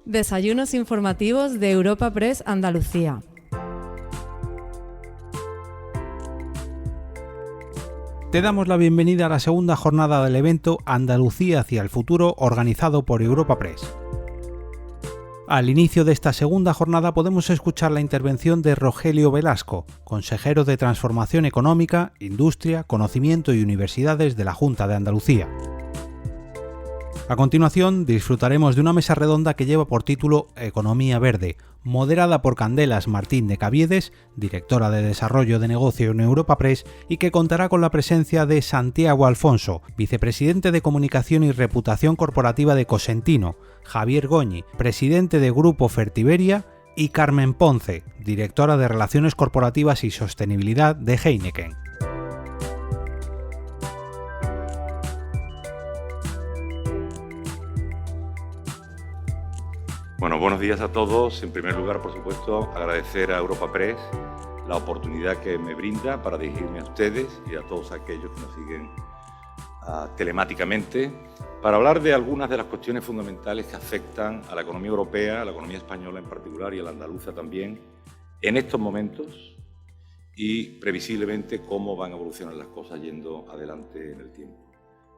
Desayunos informativos de Europa Press Andalucía. Te damos la bienvenida a la segunda jornada del evento Andalucía hacia el futuro, organizado por Europa Press. Al inicio de esta segunda jornada podemos escuchar la intervención de Rogelio Velasco, consejero de Transformación Económica, Industria, Conocimiento y Universidades de la Junta de Andalucía. A continuación, disfrutaremos de una mesa redonda que lleva por título Economía Verde, moderada por Candelas Martín de Caviedes, directora de Desarrollo de Negocio en Europa Press, y que contará con la presencia de Santiago Alfonso, vicepresidente de Comunicación y Reputación Corporativa de Cosentino, Javier Goñi, presidente de Grupo Fertiberia, y Carmen Ponce, directora de Relaciones Corporativas y Sostenibilidad de Heineken. Bueno, buenos días a todos. En primer lugar, por supuesto, agradecer a Europa Press la oportunidad que me brinda para dirigirme a ustedes y a todos aquellos que nos siguen telemáticamente para hablar de algunas de las cuestiones fundamentales que afectan a la economía europea, a la economía española en particular y a la andaluza también en estos momentos y previsiblemente cómo van a evolucionar las cosas yendo adelante en el tiempo.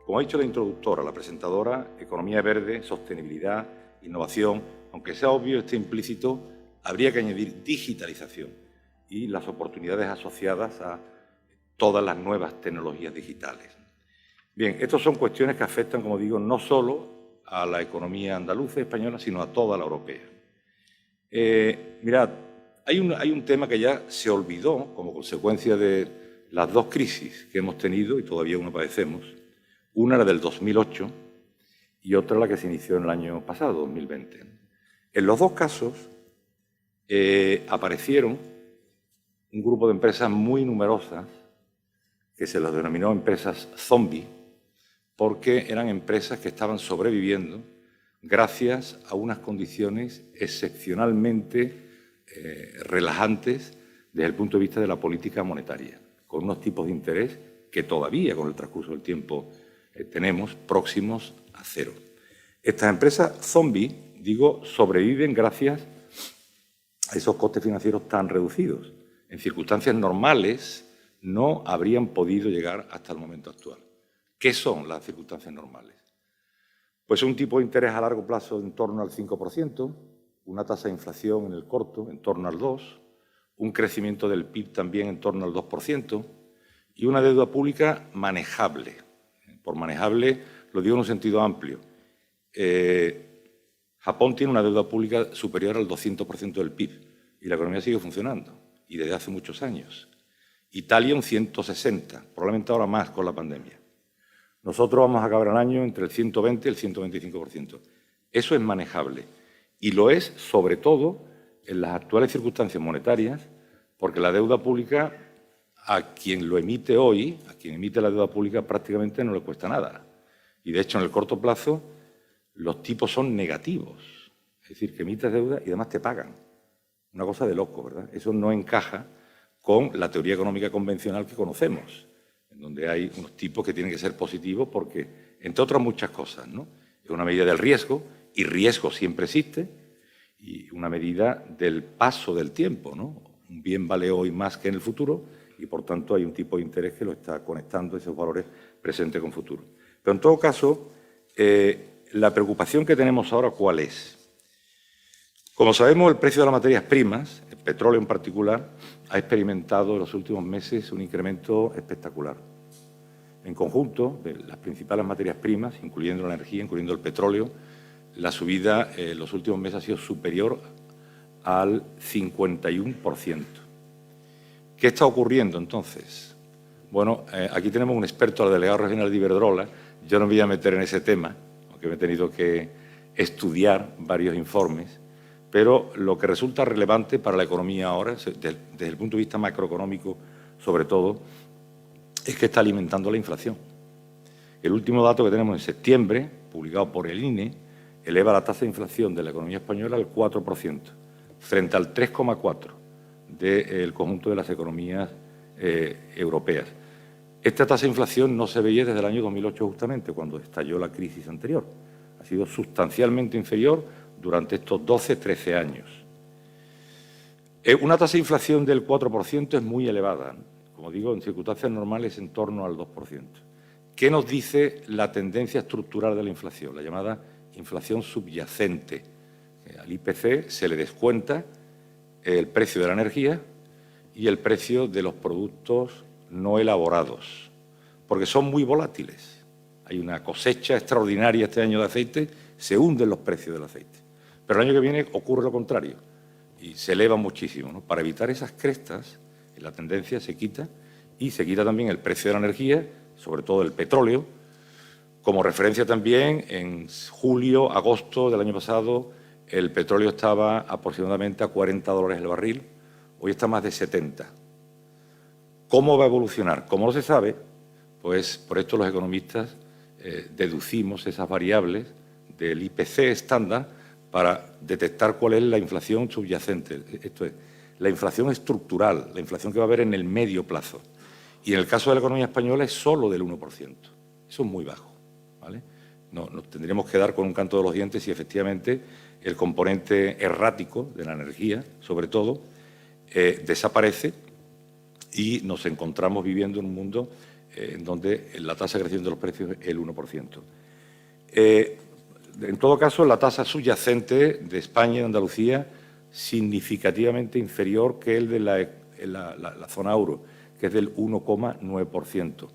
Como ha dicho la introductora, la presentadora, economía verde, sostenibilidad, innovación, aunque sea obvio, esté implícito, habría que añadir digitalización y las oportunidades asociadas a todas las nuevas tecnologías digitales. Bien, estas son cuestiones que afectan, como digo, no solo a la economía andaluza y española, sino a toda la europea. Mirad, hay un tema que ya se olvidó como consecuencia de las dos crisis que hemos tenido y todavía aún padecemos. Una era del 2008 y otra la que se inició en el año pasado, 2020. En los dos casos aparecieron un grupo de empresas muy numerosas que se las denominó empresas zombie porque eran empresas que estaban sobreviviendo gracias a unas condiciones excepcionalmente relajantes desde el punto de vista de la política monetaria, con unos tipos de interés que todavía con el transcurso del tiempo tenemos próximos a cero. Estas empresas zombie, digo, sobreviven gracias a esos costes financieros tan reducidos. En circunstancias normales no habrían podido llegar hasta el momento actual. ¿Qué son las circunstancias normales? Pues un tipo de interés a largo plazo en torno al 5%, una tasa de inflación en el corto en torno al 2%, un crecimiento del PIB también en torno al 2% y una deuda pública manejable. Por manejable lo digo en un sentido amplio. Japón tiene una deuda pública superior al 200% del PIB y la economía sigue funcionando, y desde hace muchos años. Italia un 160%, probablemente ahora más con la pandemia. Nosotros vamos a acabar el año entre el 120 y el 125%. Eso es manejable y lo es sobre todo en las actuales circunstancias monetarias, porque la deuda pública a quien lo emite hoy, a quien emite la deuda pública prácticamente no le cuesta nada. Y de hecho en el corto plazo los tipos son negativos, es decir, que emites deuda y además te pagan. Una cosa de loco, ¿verdad? Eso no encaja con la teoría económica convencional que conocemos, en donde hay unos tipos que tienen que ser positivos porque, entre otras muchas cosas, ¿no? Es una medida del riesgo, y riesgo siempre existe, y una medida del paso del tiempo, ¿no? Un bien vale hoy más que en el futuro y, por tanto, hay un tipo de interés que lo está conectando esos valores presente con futuro. Pero, en todo caso, la preocupación que tenemos ahora, ¿cuál es? Como sabemos, el precio de las materias primas, el petróleo en particular, ha experimentado en los últimos meses un incremento espectacular. En conjunto, de las principales materias primas, incluyendo la energía, incluyendo el petróleo, la subida en los últimos meses ha sido superior al 51%. ¿Qué está ocurriendo entonces? Bueno, aquí tenemos un experto, el delegado regional de Iberdrola. Yo no me voy a meter en ese tema, aunque me he tenido que estudiar varios informes, pero lo que resulta relevante para la economía ahora, desde el punto de vista macroeconómico sobre todo, es que está alimentando la inflación. El último dato que tenemos en septiembre, publicado por el INE, eleva la tasa de inflación de la economía española al 4%, frente al 3,4% del conjunto de las economías europeas. Esta tasa de inflación no se veía desde el año 2008 justamente, cuando estalló la crisis anterior. Ha sido sustancialmente inferior durante estos 12-13 años. Una tasa de inflación del 4% es muy elevada, ¿no? Como digo, en circunstancias normales en torno al 2%. ¿Qué nos dice la tendencia estructural de la inflación? La llamada inflación subyacente. Al IPC se le descuenta el precio de la energía y el precio de los productos no elaborados, porque son muy volátiles. Hay una cosecha extraordinaria este año de aceite, se hunden los precios del aceite. Pero el año que viene ocurre lo contrario y se eleva muchísimo, ¿no? Para evitar esas crestas, la tendencia se quita y se quita también el precio de la energía, sobre todo el petróleo. Como referencia también, en julio, agosto del año pasado, el petróleo estaba aproximadamente a $40 el barril, hoy está más de 70. ¿Cómo va a evolucionar? Como no se sabe, pues por esto los economistas deducimos esas variables del IPC estándar para detectar cuál es la inflación subyacente. Esto es, la inflación estructural, la inflación que va a haber en el medio plazo. Y en el caso de la economía española es solo del 1%. Eso es muy bajo, ¿vale? Nos tendríamos que dar con un canto de los dientes si efectivamente el componente errático de la energía, sobre todo, desaparece y nos encontramos viviendo en un mundo en donde la tasa de crecimiento de los precios es el 1%. En todo caso, la tasa subyacente de España y de Andalucía significativamente inferior que el de la zona euro, que es del 1,9%.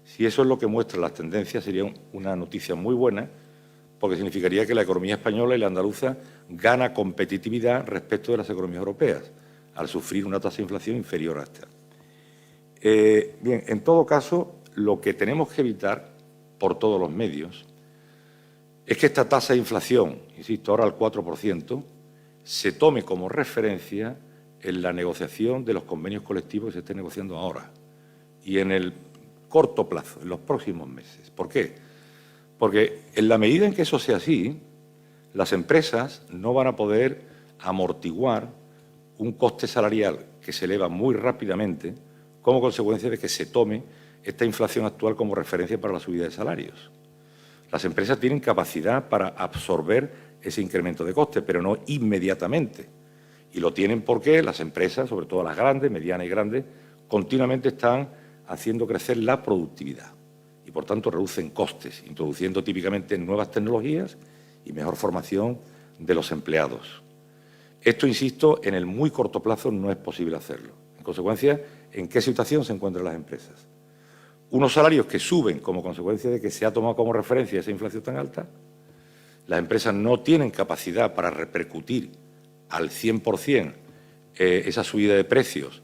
Si eso es lo que muestra las tendencias, sería una noticia muy buena, porque significaría que la economía española y la andaluza gana competitividad respecto de las economías europeas, al sufrir una tasa de inflación inferior a esta. Bien, en todo caso, lo que tenemos que evitar por todos los medios es que esta tasa de inflación, insisto, ahora al 4%, se tome como referencia en la negociación de los convenios colectivos que se estén negociando ahora y en el corto plazo, en los próximos meses. ¿Por qué? Porque en la medida en que eso sea así, las empresas no van a poder amortiguar un coste salarial que se eleva muy rápidamente como consecuencia de que se tome esta inflación actual como referencia para la subida de salarios. Las empresas tienen capacidad para absorber ese incremento de coste, pero no inmediatamente. Y lo tienen porque las empresas, sobre todo las grandes, medianas y grandes, continuamente están haciendo crecer la productividad y, por tanto, reducen costes, introduciendo típicamente nuevas tecnologías y mejor formación de los empleados. Esto, insisto, en el muy corto plazo no es posible hacerlo. En consecuencia, ¿en qué situación se encuentran las empresas? Unos salarios que suben como consecuencia de que se ha tomado como referencia esa inflación tan alta. Las empresas no tienen capacidad para repercutir al 100% esa subida de precios,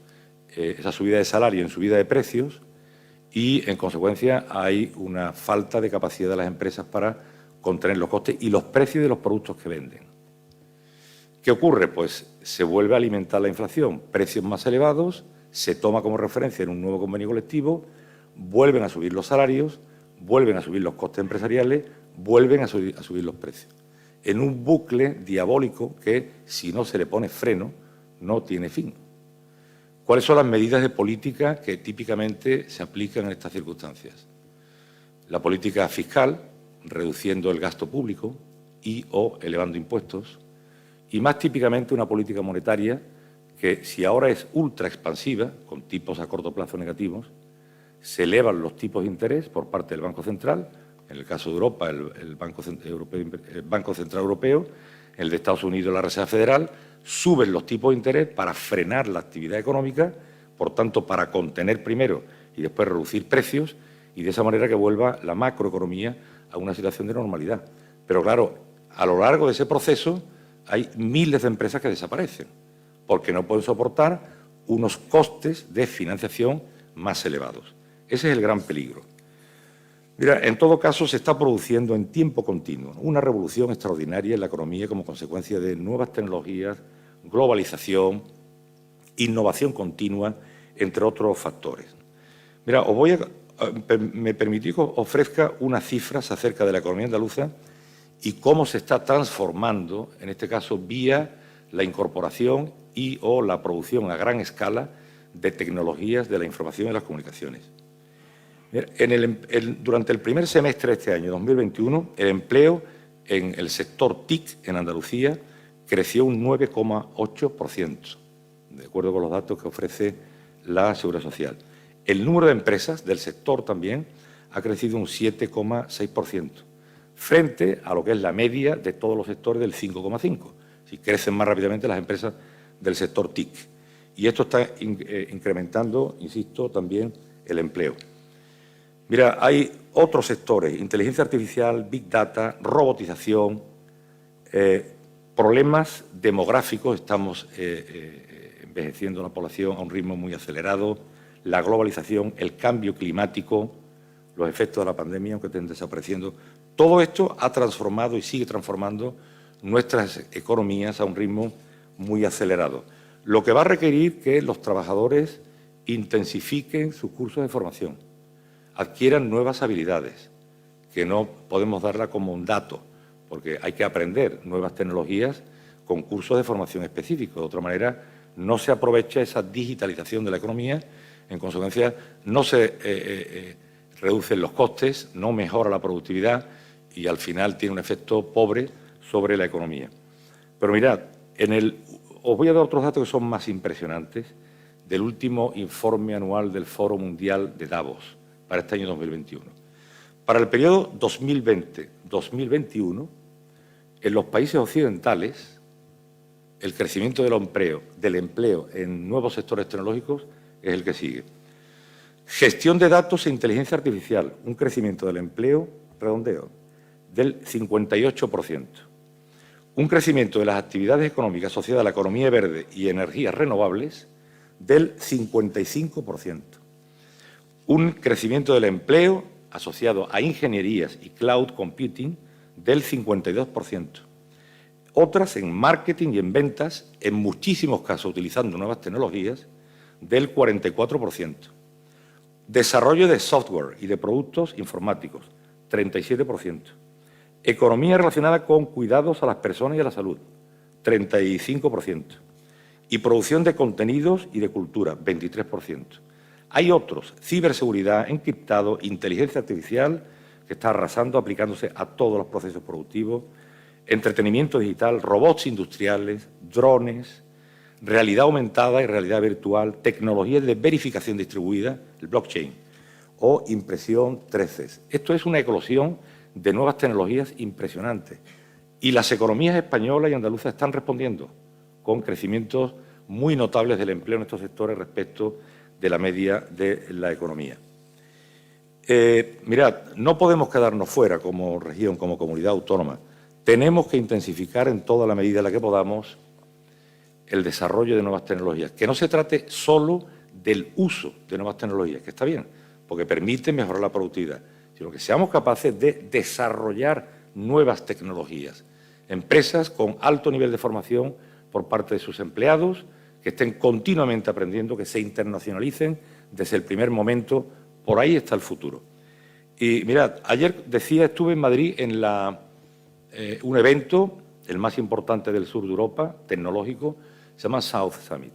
esa subida de salario en subida de precios y, en consecuencia, hay una falta de capacidad de las empresas para contener los costes y los precios de los productos que venden. ¿Qué ocurre? Pues se vuelve a alimentar la inflación, precios más elevados, se toma como referencia en un nuevo convenio colectivo, vuelven a subir los salarios, vuelven a subir los costes empresariales, vuelven a subir los precios. En un bucle diabólico que, si no se le pone freno, no tiene fin. ¿Cuáles son las medidas de política que típicamente se aplican en estas circunstancias? La política fiscal, reduciendo el gasto público y o elevando impuestos, y más típicamente una política monetaria que, si ahora es ultra expansiva, con tipos a corto plazo negativos, se elevan los tipos de interés por parte del Banco Central, en el caso de Europa, el Banco Central Europeo, en el de Estados Unidos, la Reserva Federal, suben los tipos de interés para frenar la actividad económica, por tanto, para contener primero y después reducir precios, y de esa manera que vuelva la macroeconomía a una situación de normalidad. Pero claro, a lo largo de ese proceso hay miles de empresas que desaparecen, porque no pueden soportar unos costes de financiación más elevados. Ese es el gran peligro. Mira, en todo caso, se está produciendo en tiempo continuo una revolución extraordinaria en la economía como consecuencia de nuevas tecnologías, globalización, innovación continua, entre otros factores. Mira, me permití que os ofrezca unas cifras acerca de la economía andaluza y cómo se está transformando, en este caso, vía la incorporación y o la producción a gran escala de tecnologías de la información y las comunicaciones. Durante el primer semestre de este año, 2021, el empleo en el sector TIC en Andalucía creció un 9,8%, de acuerdo con los datos que ofrece la Seguridad Social. El número de empresas del sector también ha crecido un 7,6%, frente a lo que es la media de todos los sectores del 5,5%. Si crecen más rápidamente las empresas del sector TIC. Y esto está incrementando, insisto, también el empleo. Mira, hay otros sectores, inteligencia artificial, Big Data, robotización, problemas demográficos, estamos envejeciendo la población a un ritmo muy acelerado, la globalización, el cambio climático, los efectos de la pandemia, aunque estén desapareciendo. Todo esto ha transformado y sigue transformando nuestras economías a un ritmo muy acelerado, lo que va a requerir que los trabajadores intensifiquen sus cursos de formación, adquieran nuevas habilidades, que no podemos darla como un dato, porque hay que aprender nuevas tecnologías con cursos de formación específicos. De otra manera, no se aprovecha esa digitalización de la economía, en consecuencia, no se reducen los costes, no mejora la productividad y al final tiene un efecto pobre sobre la economía. Pero mirad, os voy a dar otros datos que son más impresionantes del último informe anual del Foro Mundial de Davos para este año 2021. Para el periodo 2020-2021, en los países occidentales, el crecimiento del empleo en nuevos sectores tecnológicos es el que sigue. Gestión de datos e inteligencia artificial, un crecimiento del empleo, redondeo, del 58%. Un crecimiento de las actividades económicas asociadas a la economía verde y energías renovables del 55%. Un crecimiento del empleo asociado a ingenierías y cloud computing del 52%. Otras en marketing y en ventas, en muchísimos casos utilizando nuevas tecnologías, del 44%. Desarrollo de software y de productos informáticos, 37%. Economía relacionada con cuidados a las personas y a la salud, 35%. Y producción de contenidos y de cultura, 23%. Hay otros, ciberseguridad, encriptado, inteligencia artificial, que está arrasando, aplicándose a todos los procesos productivos, entretenimiento digital, robots industriales, drones, realidad aumentada y realidad virtual, tecnologías de verificación distribuida, el blockchain, o impresión 3D. Esto es una eclosión de nuevas tecnologías impresionantes. Y las economías españolas y andaluzas están respondiendo con crecimientos muy notables del empleo en estos sectores respecto de la media de la economía. Mirad, no podemos quedarnos fuera como región, como comunidad autónoma. Tenemos que intensificar en toda la medida en la que podamos el desarrollo de nuevas tecnologías. Que no se trate solo del uso de nuevas tecnologías, que está bien, porque permite mejorar la productividad, sino que seamos capaces de desarrollar nuevas tecnologías. Empresas con alto nivel de formación por parte de sus empleados, que estén continuamente aprendiendo, que se internacionalicen desde el primer momento. Por ahí está el futuro. Y mirad, ayer estuve en Madrid en un evento, el más importante del sur de Europa, tecnológico, se llama South Summit.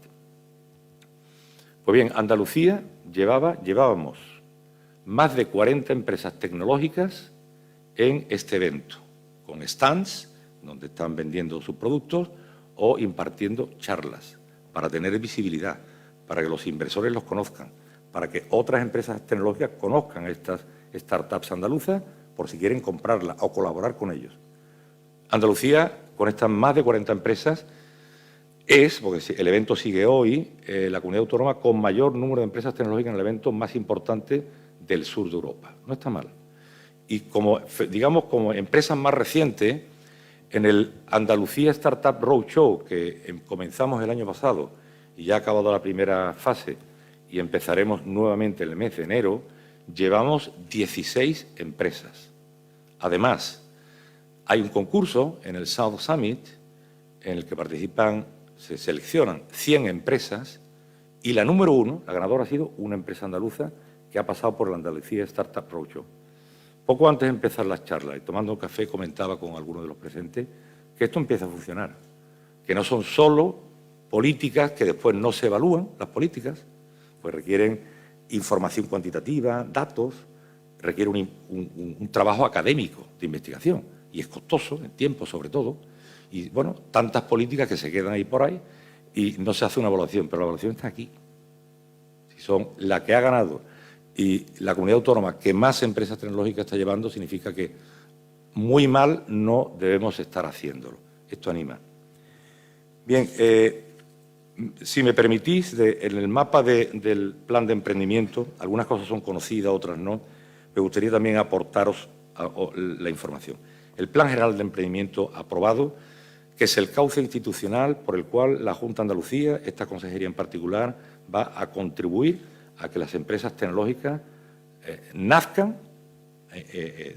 Pues bien, Andalucía llevábamos más de 40 empresas tecnológicas en este evento, con stands donde están vendiendo sus productos o impartiendo charlas para tener visibilidad, para que los inversores los conozcan, para que otras empresas tecnológicas conozcan estas startups andaluzas por si quieren comprarlas o colaborar con ellos. Andalucía, con estas más de 40 empresas, porque el evento sigue hoy, la comunidad autónoma con mayor número de empresas tecnológicas en el evento más importante del sur de Europa. No está mal. Y como empresas más recientes, en el Andalucía Startup Roadshow, que comenzamos el año pasado y ya ha acabado la primera fase y empezaremos nuevamente en el mes de enero, llevamos 16 empresas. Además, hay un concurso en el South Summit en el que se seleccionan 100 empresas y la número 1, la ganadora, ha sido una empresa andaluza que ha pasado por el Andalucía Startup Roadshow. Poco antes de empezar las charlas y tomando un café comentaba con algunos de los presentes que esto empieza a funcionar, que no son solo políticas que después no se evalúan, las políticas, pues requieren información cuantitativa, datos, requiere un trabajo académico de investigación. y es costoso, en tiempo sobre todo, y bueno, tantas políticas que se quedan ahí por ahí y no se hace una evaluación, pero la evaluación está aquí. Si son la que ha ganado y la comunidad autónoma que más empresas tecnológicas está llevando, significa que muy mal no debemos estar haciéndolo. Esto anima. Bien, si me permitís, en el mapa del plan de emprendimiento, algunas cosas son conocidas, otras no, me gustaría también aportaros la información. El Plan General de Emprendimiento aprobado, que es el cauce institucional por el cual la Junta de Andalucía, esta consejería en particular, va a contribuir a que las empresas tecnológicas nazcan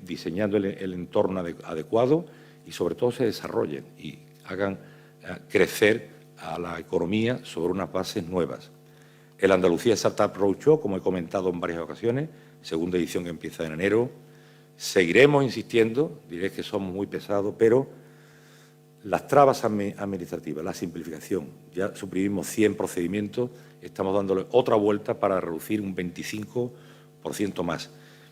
diseñando el entorno adecuado y sobre todo se desarrollen y hagan crecer a la economía sobre unas bases nuevas. El Andalucía Startup Roadshow, como he comentado en varias ocasiones, segunda edición que empieza en enero. Seguiremos insistiendo, diré que somos muy pesados, pero las trabas administrativas, la simplificación, ya suprimimos 100 procedimientos, estamos dándole otra vuelta para reducir un 25% más.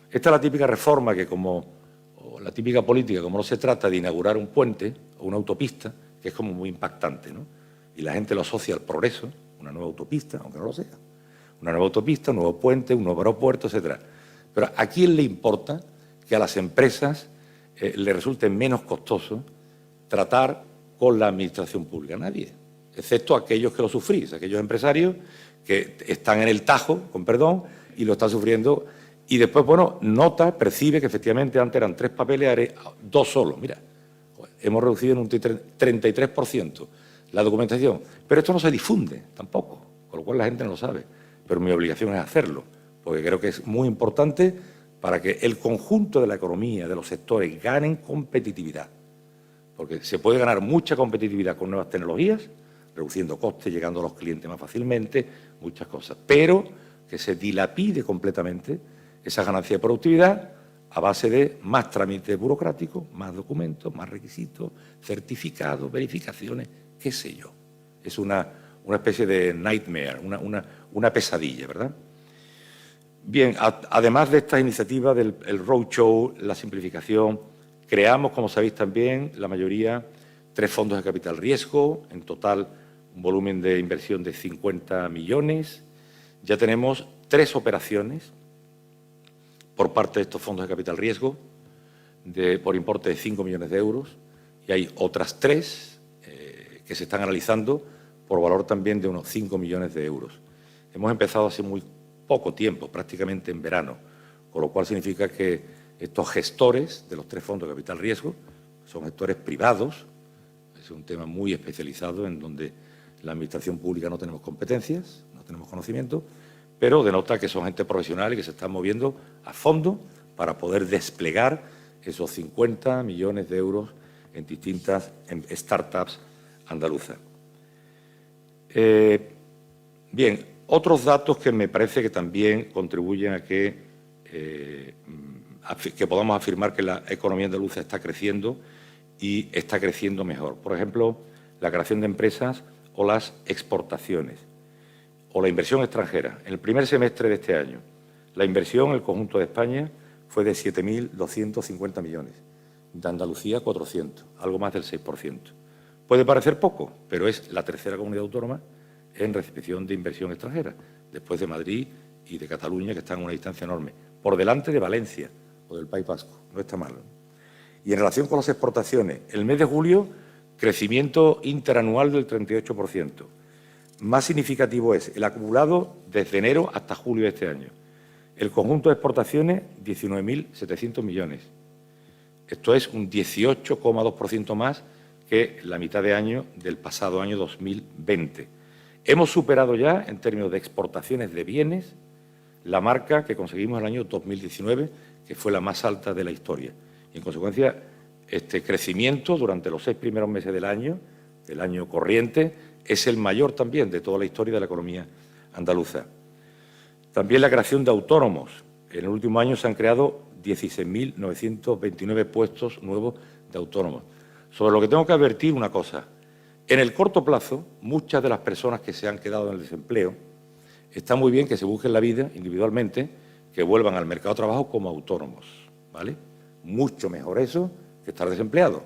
Esta es la típica reforma que o la típica política, como no se trata de inaugurar un puente o una autopista, que es como muy impactante, ¿no? Y la gente lo asocia al progreso, una nueva autopista, aunque no lo sea. Una nueva autopista, un nuevo puente, un nuevo aeropuerto, etcétera. Pero ¿a quién le importa que a las empresas le resulte menos costoso tratar con la administración pública? Nadie, excepto aquellos que lo sufrís, aquellos empresarios que están en el tajo, con perdón, y lo están sufriendo. Y después, bueno, percibe que efectivamente antes eran 3 papeles, haré 2 solos. Mira, hemos reducido en un 33% la documentación. Pero esto no se difunde tampoco, con lo cual la gente no lo sabe. Pero mi obligación es hacerlo, porque creo que es muy importante para que el conjunto de la economía, de los sectores, ganen competitividad. Porque se puede ganar mucha competitividad con nuevas tecnologías, reduciendo costes, llegando a los clientes más fácilmente, muchas cosas. Pero que se dilapide completamente esa ganancia de productividad a base de más trámites burocráticos, más documentos, más requisitos, certificados, verificaciones, qué sé yo. Es una especie de nightmare, una pesadilla, ¿verdad? Bien, además de esta iniciativa del roadshow, la simplificación, creamos, como sabéis también, la mayoría, 3 fondos de capital riesgo, en total un volumen de inversión de 50 millones. Ya tenemos 3 operaciones por parte de estos fondos de capital riesgo por importe de 5 millones de euros y hay otras 3 que se están analizando por valor también de unos 5 millones de euros. Hemos empezado hace muy poco tiempo, prácticamente en verano, con lo cual significa que estos gestores de los 3 fondos de capital riesgo son gestores privados, es un tema muy especializado en donde la administración pública no tenemos competencias, no tenemos conocimiento, pero denota que son gente profesional y que se están moviendo a fondo para poder desplegar esos 50 millones de euros en distintas startups andaluzas. Bien, otros datos que me parece que también contribuyen a que podamos afirmar que la economía andaluza está creciendo y está creciendo mejor. Por ejemplo, la creación de empresas o las exportaciones o la inversión extranjera. En el primer semestre de este año, la inversión en el conjunto de España fue de 7.250 millones, de Andalucía 400, algo más del 6%. Puede parecer poco, pero es la tercera comunidad autónoma en recepción de inversión extranjera, después de Madrid y de Cataluña, que están a una distancia enorme, por delante de Valencia o del País Vasco, no está mal. Y en relación con las exportaciones, el mes de julio, crecimiento interanual del 38%. Más significativo es el acumulado desde enero hasta julio de este año. El conjunto de exportaciones, 19.700 millones. Esto es un 18,2% más que la mitad de año del pasado año 2020. Hemos superado ya, en términos de exportaciones de bienes, la marca que conseguimos en el año 2019, que fue la más alta de la historia. Y, en consecuencia, este crecimiento durante los 6 primeros meses del año corriente, es el mayor también de toda la historia de la economía andaluza. También la creación de autónomos. En el último año se han creado 16.929 puestos nuevos de autónomos. Sobre lo que tengo que advertir una cosa. En el corto plazo, muchas de las personas que se han quedado en el desempleo, está muy bien que se busquen la vida individualmente, que vuelvan al mercado de trabajo como autónomos, ¿vale? Mucho mejor eso que estar desempleado.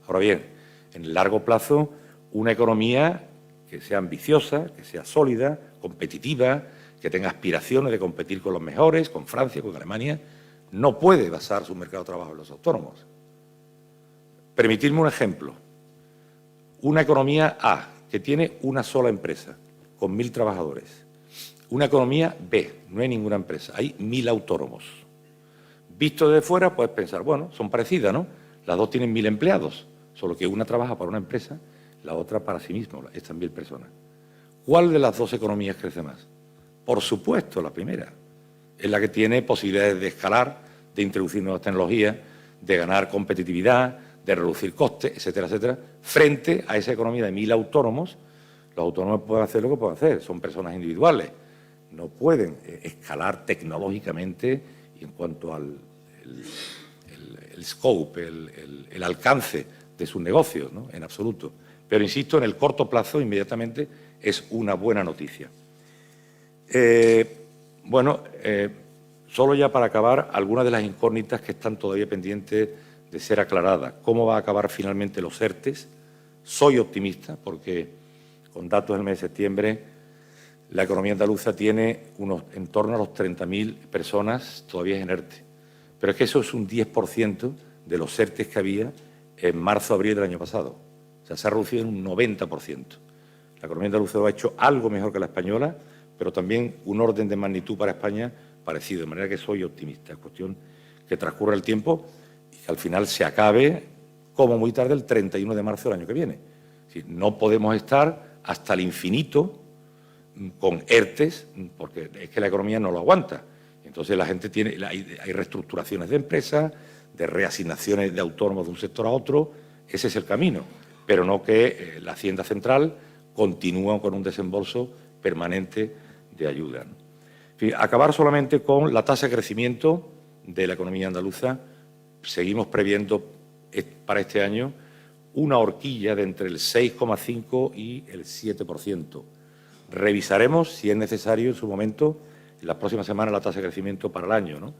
Ahora bien, en el largo plazo, una economía que sea ambiciosa, que sea sólida, competitiva, que tenga aspiraciones de competir con los mejores, con Francia, con Alemania, no puede basar su mercado de trabajo en los autónomos. Permitidme un ejemplo. Una economía A, que tiene una sola empresa, con 1.000 trabajadores. Una economía B, no hay ninguna empresa, hay 1.000 autónomos. Visto desde fuera, puedes pensar, bueno, son parecidas, ¿no? Las dos tienen 1.000 empleados, solo que una trabaja para una empresa, la otra para sí misma, estas 1.000 personas. ¿Cuál de las dos economías crece más? Por supuesto, la primera. Es la que tiene posibilidades de escalar, de introducir nuevas tecnologías, de ganar competitividad, de reducir costes, etcétera, etcétera, frente a esa economía de 1.000 autónomos. Los autónomos pueden hacer lo que pueden hacer, son personas individuales, no pueden escalar tecnológicamente y en cuanto al scope, el alcance de sus negocios, ¿no? En absoluto. Pero, insisto, en el corto plazo, inmediatamente, es una buena noticia. Solo ya para acabar, algunas de las incógnitas que están todavía pendientes de ser aclaradas. ¿Cómo va a acabar finalmente los ERTES? Soy optimista porque, con datos del mes de septiembre, la economía andaluza tiene en torno a los 30.000 personas todavía en ERTE. Pero es que eso es un 10% de los ERTES que había en marzo-abril del año pasado. O sea, se ha reducido en un 90%. La economía andaluza lo ha hecho algo mejor que la española, pero también un orden de magnitud para España parecido. De manera que soy optimista. Es cuestión que transcurra el tiempo y que al final se acabe como muy tarde el 31 de marzo del año que viene. Es decir, no podemos estar hasta el infinito con ERTES, porque es que la economía no lo aguanta. Entonces la gente hay reestructuraciones de empresas, de reasignaciones de autónomos de un sector a otro. Ese es el camino, pero no que la Hacienda Central continúe con un desembolso permanente de ayuda, ¿no? En fin, acabar solamente con la tasa de crecimiento de la economía andaluza. Seguimos previendo para este año una horquilla de entre el 6,5 y el 7%. Revisaremos, si es necesario, en su momento, en las próximas semanas, la tasa de crecimiento para el año, ¿no?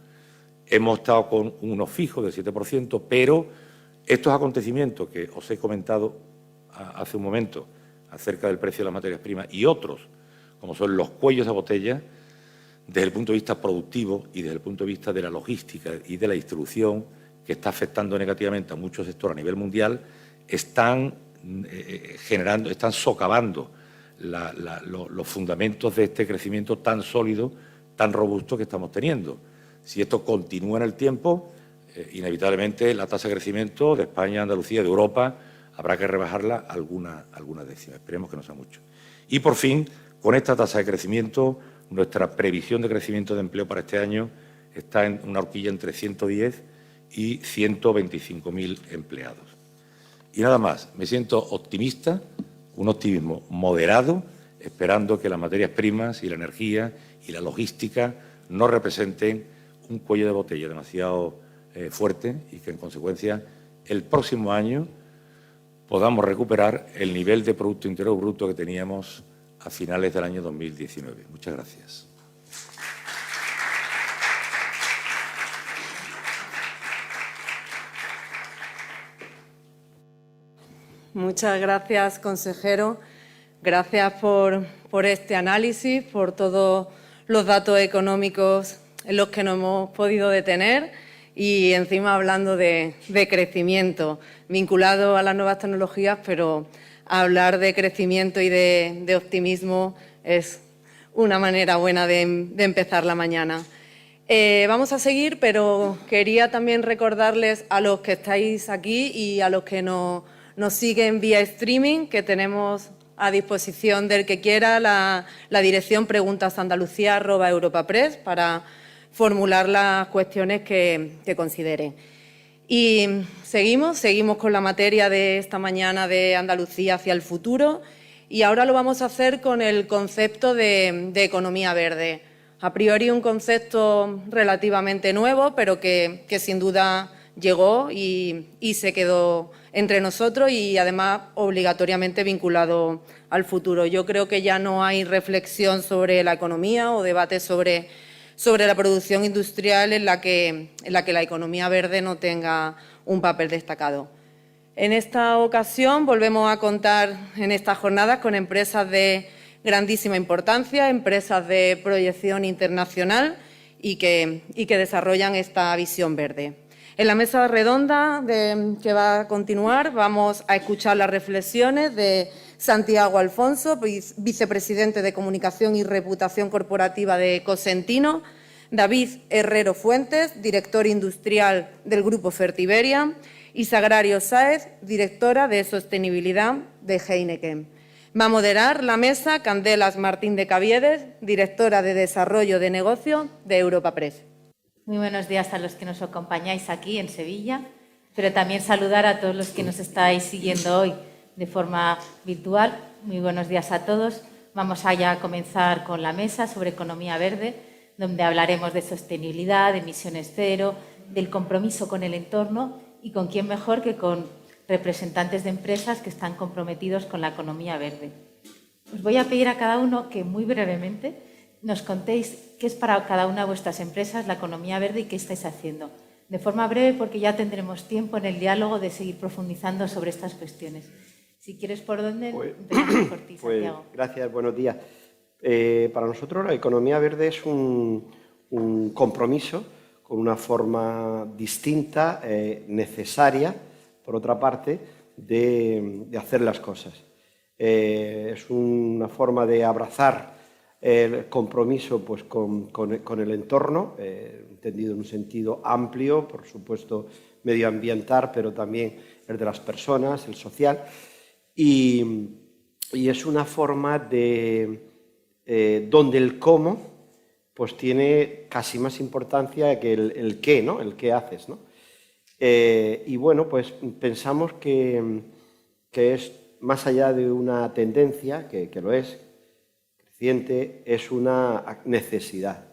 Hemos estado con uno fijo del 7%, pero estos acontecimientos que os he comentado hace un momento acerca del precio de las materias primas y otros, como son los cuellos de botella, desde el punto de vista productivo y desde el punto de vista de la logística y de la distribución, que está afectando negativamente a muchos sectores a nivel mundial, están socavando los fundamentos de este crecimiento tan sólido, tan robusto que estamos teniendo. Si esto continúa en el tiempo, inevitablemente la tasa de crecimiento de España, Andalucía, de Europa, habrá que rebajarla alguna décima. Esperemos que no sea mucho. Y, por fin, con esta tasa de crecimiento, nuestra previsión de crecimiento de empleo para este año está en una horquilla entre 110 y 125.000 empleados. Y nada más, me siento optimista, un optimismo moderado, esperando que las materias primas y la energía y la logística no representen un cuello de botella demasiado fuerte y que, en consecuencia, el próximo año podamos recuperar el nivel de Producto Interior Bruto que teníamos a finales del año 2019. Muchas gracias. Muchas gracias, consejero. Gracias por este análisis, por todos los datos económicos en los que nos hemos podido detener y encima hablando de crecimiento, vinculado a las nuevas tecnologías, pero hablar de crecimiento y de optimismo es una manera buena de empezar la mañana. Vamos a seguir, pero quería también recordarles a los que estáis aquí y a los que nos siguen vía streaming que tenemos a disposición del que quiera la dirección preguntasandalucía@europapress para formular las cuestiones que considere. Y seguimos con la materia de esta mañana de Andalucía hacia el futuro y ahora lo vamos a hacer con el concepto de economía verde. A priori un concepto relativamente nuevo, pero que sin duda llegó y se quedó entre nosotros y además obligatoriamente vinculado al futuro. Yo creo que ya no hay reflexión sobre la economía o debate sobre sobre la producción industrial en la que la economía verde no tenga un papel destacado. En esta ocasión volvemos a contar en estas jornadas con empresas de grandísima importancia, empresas de proyección internacional y que desarrollan esta visión verde. En la mesa redonda que va a continuar vamos a escuchar las reflexiones de Santiago Alfonso, vicepresidente de Comunicación y Reputación Corporativa de Cosentino, David Herrero Fuentes, director industrial del Grupo Fertiberia, y Sagrario Sáez, directora de Sostenibilidad de Heineken. Va a moderar la mesa Candelas Martín de Caviedes, directora de Desarrollo de Negocio de Europa Press. Muy buenos días a los que nos acompañáis aquí en Sevilla, pero también saludar a todos los que nos estáis siguiendo hoy de forma virtual. Muy buenos días a todos. Vamos allá a comenzar con la mesa sobre economía verde, donde hablaremos de sostenibilidad, de emisiones cero, del compromiso con el entorno y con quién mejor que con representantes de empresas que están comprometidos con la economía verde. Os voy a pedir a cada uno que muy brevemente nos contéis qué es para cada una de vuestras empresas la economía verde y qué estáis haciendo. De forma breve, porque ya tendremos tiempo en el diálogo de seguir profundizando sobre estas cuestiones. Si quieres, ¿por dónde? Empezamos por ti, Santiago. Gracias, buenos días. Para nosotros la economía verde es un compromiso con una forma distinta, necesaria, por otra parte, de hacer las cosas. Es una forma de abrazar el compromiso pues, con el entorno, entendido en un sentido amplio, por supuesto medioambiental, pero también el de las personas, el social, y es una forma de donde el cómo pues tiene casi más importancia que el qué, ¿no? El qué haces, ¿no? Y bueno, pues pensamos que es más allá de una tendencia, que lo es, creciente, es una necesidad.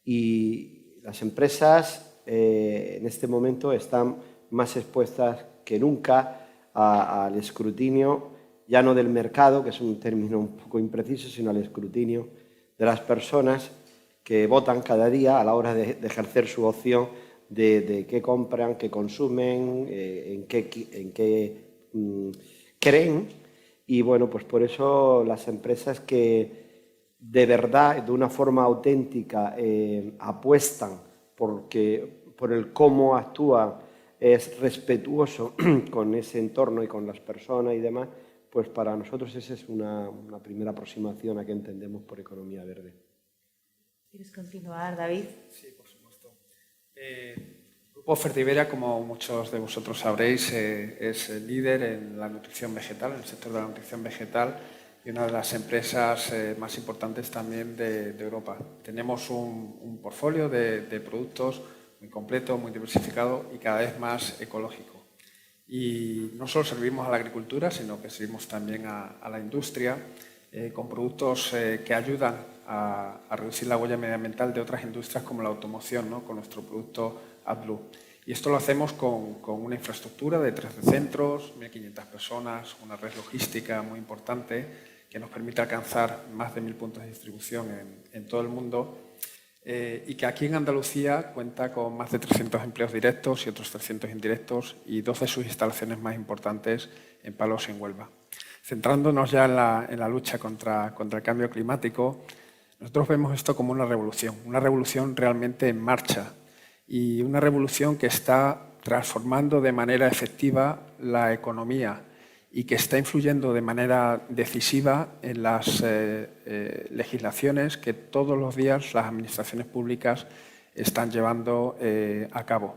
Y las empresas en este momento están más expuestas que nunca al escrutinio, ya no del mercado, que es un término un poco impreciso, sino al escrutinio de las personas que votan cada día a la hora de ejercer su opción de qué compran, qué consumen, en qué creen. Y bueno, pues por eso las empresas que de verdad, de una forma auténtica, apuestan por el cómo actúan, es respetuoso con ese entorno y con las personas y demás, pues para nosotros esa es una primera aproximación a qué entendemos por economía verde. ¿Quieres continuar, David? Sí, por supuesto. Grupo Fertiberia, como muchos de vosotros sabréis, es el líder en la nutrición vegetal, en el sector de la nutrición vegetal, y una de las empresas más importantes también de Europa. Tenemos un portfolio de productos muy completo, muy diversificado y cada vez más ecológico. Y no solo servimos a la agricultura, sino que servimos también a la industria con productos que ayudan a reducir la huella medioambiental de otras industrias como la automoción, ¿no? Con nuestro producto AdBlue. Y esto lo hacemos con una infraestructura de 13 centros, 1.500 personas, una red logística muy importante que nos permite alcanzar más de 1.000 puntos de distribución en todo el mundo y que aquí en Andalucía cuenta con más de 300 empleos directos y otros 300 indirectos y 12 de sus instalaciones más importantes en Palos, en Huelva. Centrándonos ya en la lucha contra el cambio climático, nosotros vemos esto como una revolución realmente en marcha y una revolución que está transformando de manera efectiva la economía y que está influyendo de manera decisiva en las legislaciones que todos los días las administraciones públicas están llevando a cabo.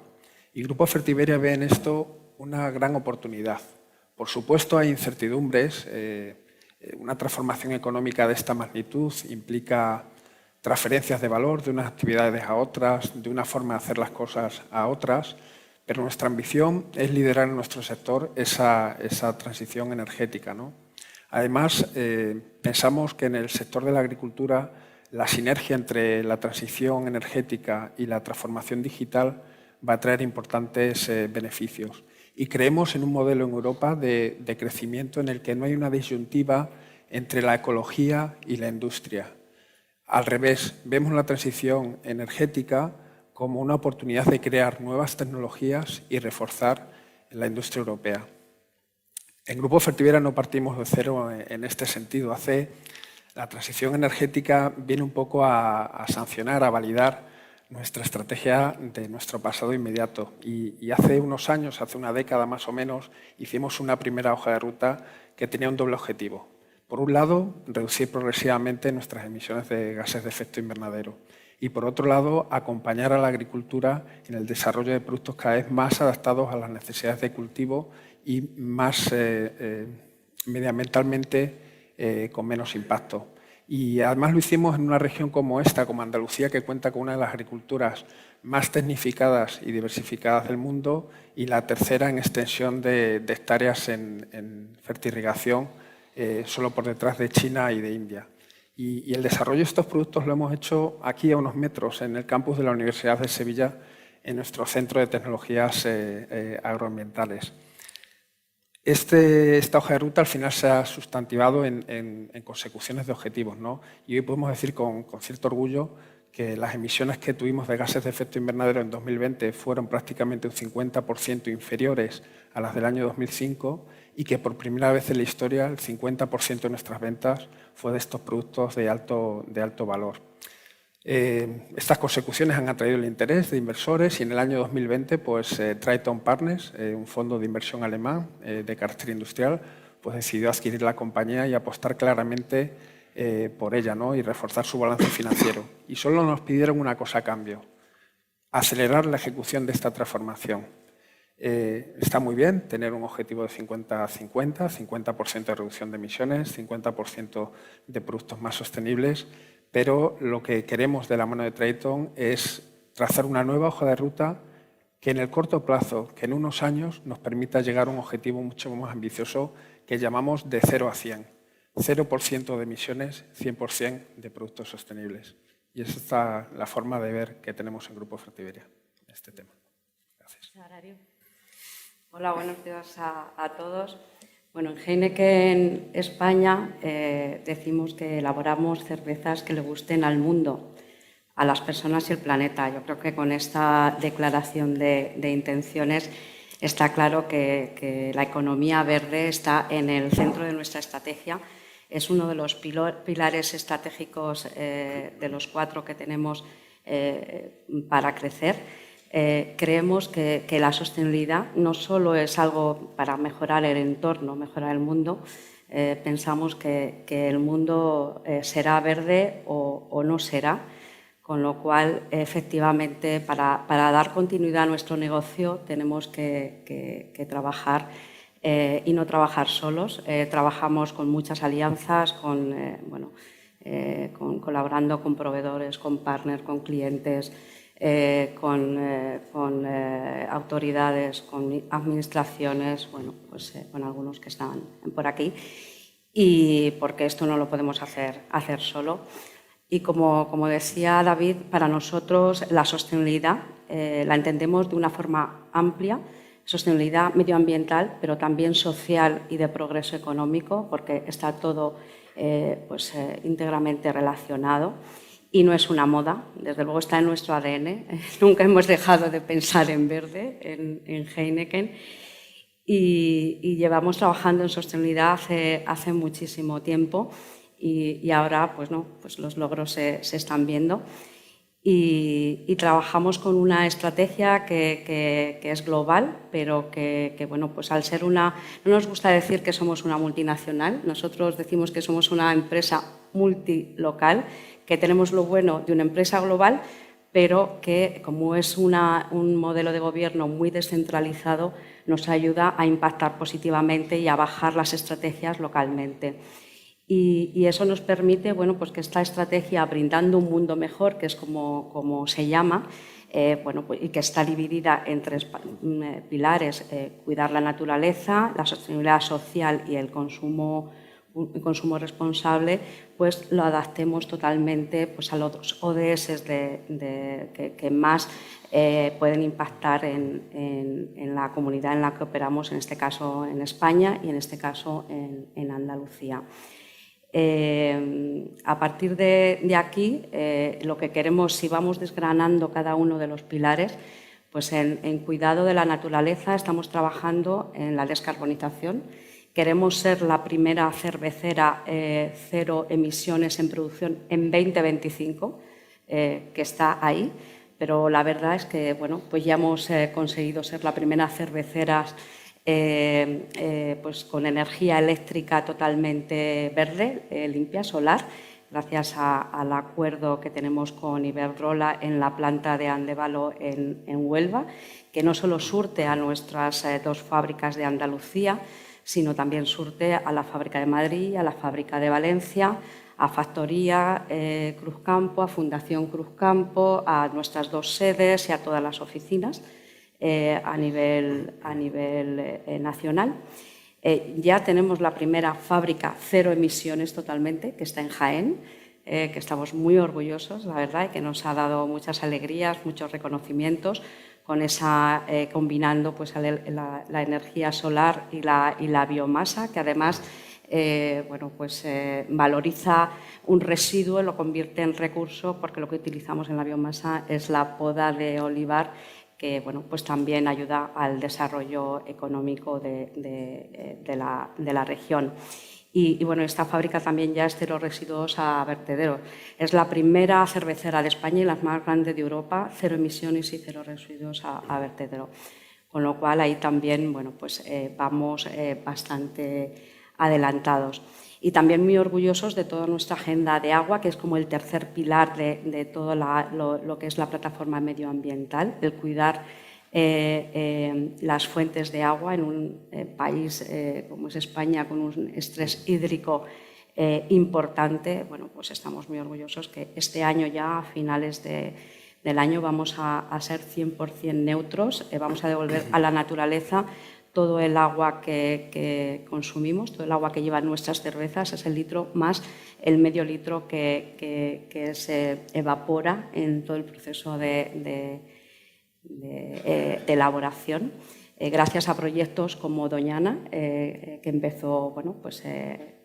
Y Grupo Fertiberia ve en esto una gran oportunidad. Por supuesto, hay incertidumbres. Una transformación económica de esta magnitud implica transferencias de valor de unas actividades a otras, de una forma de hacer las cosas a otras, pero nuestra ambición es liderar en nuestro sector esa transición energética, ¿no? Además, pensamos que en el sector de la agricultura la sinergia entre la transición energética y la transformación digital va a traer importantes beneficios. Y creemos en un modelo en Europa de crecimiento en el que no hay una disyuntiva entre la ecología y la industria. Al revés, vemos la transición energética como una oportunidad de crear nuevas tecnologías y reforzar la industria europea. En Grupo Fertiberia no partimos de cero en este sentido. La transición energética viene un poco a sancionar, a validar nuestra estrategia de nuestro pasado inmediato. Y hace unos años, hace una década más o menos, hicimos una primera hoja de ruta que tenía un doble objetivo. Por un lado, reducir progresivamente nuestras emisiones de gases de efecto invernadero. Y por otro lado, acompañar a la agricultura en el desarrollo de productos cada vez más adaptados a las necesidades de cultivo y más medioambientalmente con menos impacto. Y además lo hicimos en una región como esta, como Andalucía, que cuenta con una de las agriculturas más tecnificadas y diversificadas del mundo y la tercera en extensión de hectáreas en fertirrigación, solo por detrás de China y de India. Y el desarrollo de estos productos lo hemos hecho aquí a unos metros, en el campus de la Universidad de Sevilla, en nuestro Centro de Tecnologías Agroambientales. Esta hoja de ruta al final se ha sustantivado en consecuciones de objetivos, ¿no? Y hoy podemos decir con cierto orgullo que las emisiones que tuvimos de gases de efecto invernadero en 2020 fueron prácticamente un 50% inferiores a las del año 2005 y que por primera vez en la historia el 50% de nuestras ventas fue de estos productos de alto valor. Estas consecuciones han atraído el interés de inversores y en el año 2020 pues, Triton Partners, un fondo de inversión alemán de carácter industrial, pues, decidió adquirir la compañía y apostar claramente por ella, ¿no? Y reforzar su balance financiero. Y solo nos pidieron una cosa a cambio: acelerar la ejecución de esta transformación. Está muy bien tener un objetivo de 50-50, 50% de reducción de emisiones, 50% de productos más sostenibles, pero lo que queremos de la mano de Triton es trazar una nueva hoja de ruta que en el corto plazo, que en unos años, nos permita llegar a un objetivo mucho más ambicioso que llamamos de 0 a 100. 0% de emisiones, 100% de productos sostenibles. Y esa es la forma de ver que tenemos en Grupo Fertiberia en este tema. Gracias. Hola, buenos días a todos. Bueno, en Heineken España decimos que elaboramos cervezas que le gusten al mundo, a las personas y el planeta. Yo creo que con esta declaración de intenciones está claro que la economía verde está en el centro de nuestra estrategia. Es uno de los pilares estratégicos de los 4 que tenemos para crecer. Creemos que la sostenibilidad no solo es algo para mejorar el entorno, mejorar el mundo. Pensamos que el mundo será verde o no será, con lo cual, efectivamente, para dar continuidad a nuestro negocio tenemos que trabajar y no trabajar solos. Trabajamos con muchas alianzas, colaborando con proveedores, con partners, con clientes, con autoridades, con administraciones, con algunos que están por aquí, y porque esto no lo podemos hacer solo. Y como decía David, para nosotros la sostenibilidad la entendemos de una forma amplia, sostenibilidad medioambiental, pero también social y de progreso económico, porque está todo íntegramente relacionado. Y no es una moda, desde luego está en nuestro ADN. Nunca hemos dejado de pensar en verde en Heineken y llevamos trabajando en sostenibilidad hace muchísimo tiempo y ahora los logros se están viendo. Y trabajamos con una estrategia que es global, pero que al ser no nos gusta decir que somos una multinacional, nosotros decimos que somos una empresa multilocal, que tenemos lo bueno de una empresa global, pero que, como es un modelo de gobierno muy descentralizado, nos ayuda a impactar positivamente y a bajar las estrategias localmente. Y eso nos permite que esta estrategia, brindando un mundo mejor, que es como se llama, y que está dividida en 3 pilares: cuidar la naturaleza, la sostenibilidad social y el consumo responsable, pues lo adaptemos totalmente a los ODS que más pueden impactar en la comunidad en la que operamos, en este caso en España y en este caso en Andalucía. A partir de aquí, lo que queremos, si vamos desgranando cada uno de los pilares, pues en cuidado de la naturaleza estamos trabajando en la descarbonización. Queremos ser la primera cervecera cero emisiones en producción en 2025, que está ahí, pero la verdad es que bueno, pues ya hemos conseguido ser la primera cervecera pues con energía eléctrica totalmente verde, limpia, solar, gracias al acuerdo que tenemos con Iberdrola en la planta de Andévalo en Huelva, que no solo surte a nuestras 2 fábricas de Andalucía, sino también surte a la fábrica de Madrid, a la fábrica de Valencia, a Factoría Cruzcampo, a Fundación Cruzcampo, a nuestras 2 sedes y a todas las oficinas a nivel nacional. Ya tenemos la primera fábrica cero emisiones totalmente, que está en Jaén, que estamos muy orgullosos, la verdad, y que nos ha dado muchas alegrías, muchos reconocimientos, con esa, combinando pues, la energía solar y la biomasa, que además bueno, pues, valoriza un residuo, lo convierte en recurso, porque lo que utilizamos en la biomasa es la poda de olivar, que bueno, pues también ayuda al desarrollo económico de la región. Y bueno, esta fábrica también ya es cero residuos a vertedero. Es la primera cervecera de España y la más grande de Europa, cero emisiones y cero residuos a vertedero. Con lo cual ahí también bueno, pues, vamos bastante adelantados. Y también muy orgullosos de toda nuestra agenda de agua, que es como el tercer pilar de todo lo que es la plataforma medioambiental, el cuidar las fuentes de agua en un país como es España, con un estrés hídrico importante. Bueno, pues estamos muy orgullosos que este año ya, a finales del año, vamos a ser 100% neutros, vamos a devolver a la naturaleza todo el agua que consumimos, todo el agua que llevan nuestras cervezas, es el litro más el medio litro que se evapora en todo el proceso de elaboración, gracias a proyectos como Doñana, que empezó, bueno, pues,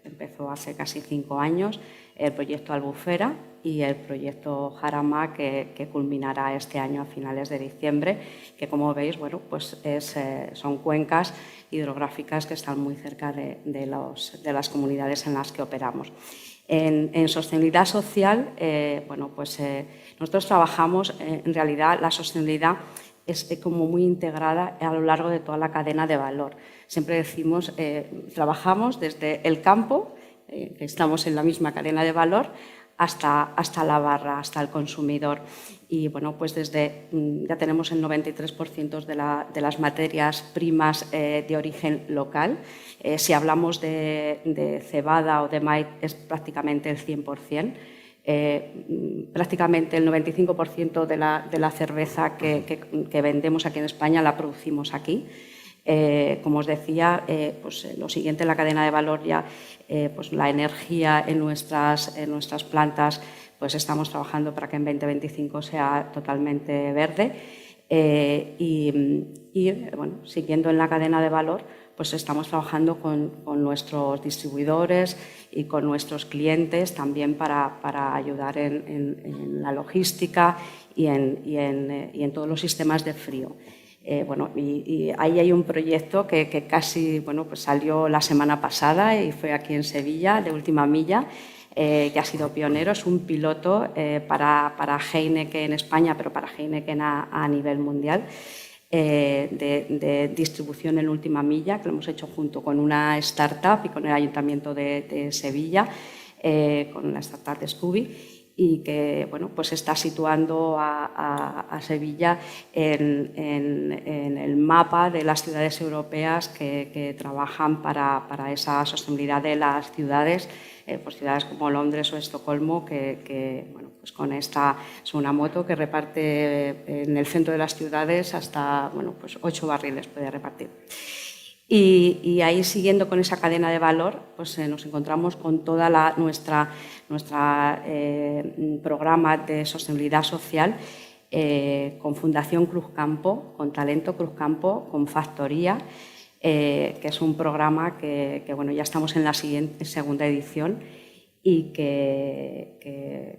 empezó hace casi 5 años, el proyecto Albufera y el proyecto Jarama, que culminará este año a finales de diciembre, que como veis, bueno, pues son cuencas hidrográficas que están muy cerca de las comunidades en las que operamos. En sostenibilidad social, bueno, pues nosotros trabajamos, en realidad la sostenibilidad es como muy integrada a lo largo de toda la cadena de valor. Siempre decimos, trabajamos desde el campo, que estamos en la misma cadena de valor, hasta la barra, hasta el consumidor. Y bueno, pues ya tenemos el 93% de las materias primas de origen local. Si hablamos de cebada o de maíz, es prácticamente el 100%. Prácticamente el 95% de la cerveza que vendemos aquí en España la producimos aquí. Como os decía, pues lo siguiente en la cadena de valor ya, pues la energía en nuestras plantas, pues estamos trabajando para que en 2025 sea totalmente verde. Y bueno, siguiendo en la cadena de valor, pues estamos trabajando con nuestros distribuidores y con nuestros clientes también para ayudar en la logística y en todos los sistemas de frío. Bueno, y ahí hay un proyecto que casi bueno, pues salió la semana pasada y fue aquí en Sevilla, de Última Milla, que ha sido pionero. Es un piloto para Heineken en España, pero para Heineken a nivel mundial, de distribución en Última Milla, que lo hemos hecho junto con una startup y con el Ayuntamiento de Sevilla, con la startup de Scooby, y que bueno, pues está situando a Sevilla en el mapa de las ciudades europeas que trabajan para esa sostenibilidad de las ciudades, pues ciudades como Londres o Estocolmo, que bueno, pues con esta es una moto que reparte en el centro de las ciudades hasta bueno, pues 8 barriles puede repartir. Y ahí, siguiendo con esa cadena de valor, pues nos encontramos con toda nuestra programa de sostenibilidad social, con Fundación Cruzcampo, con Talento Cruzcampo, con Factoría, que es un programa que bueno, ya estamos en la segunda edición y que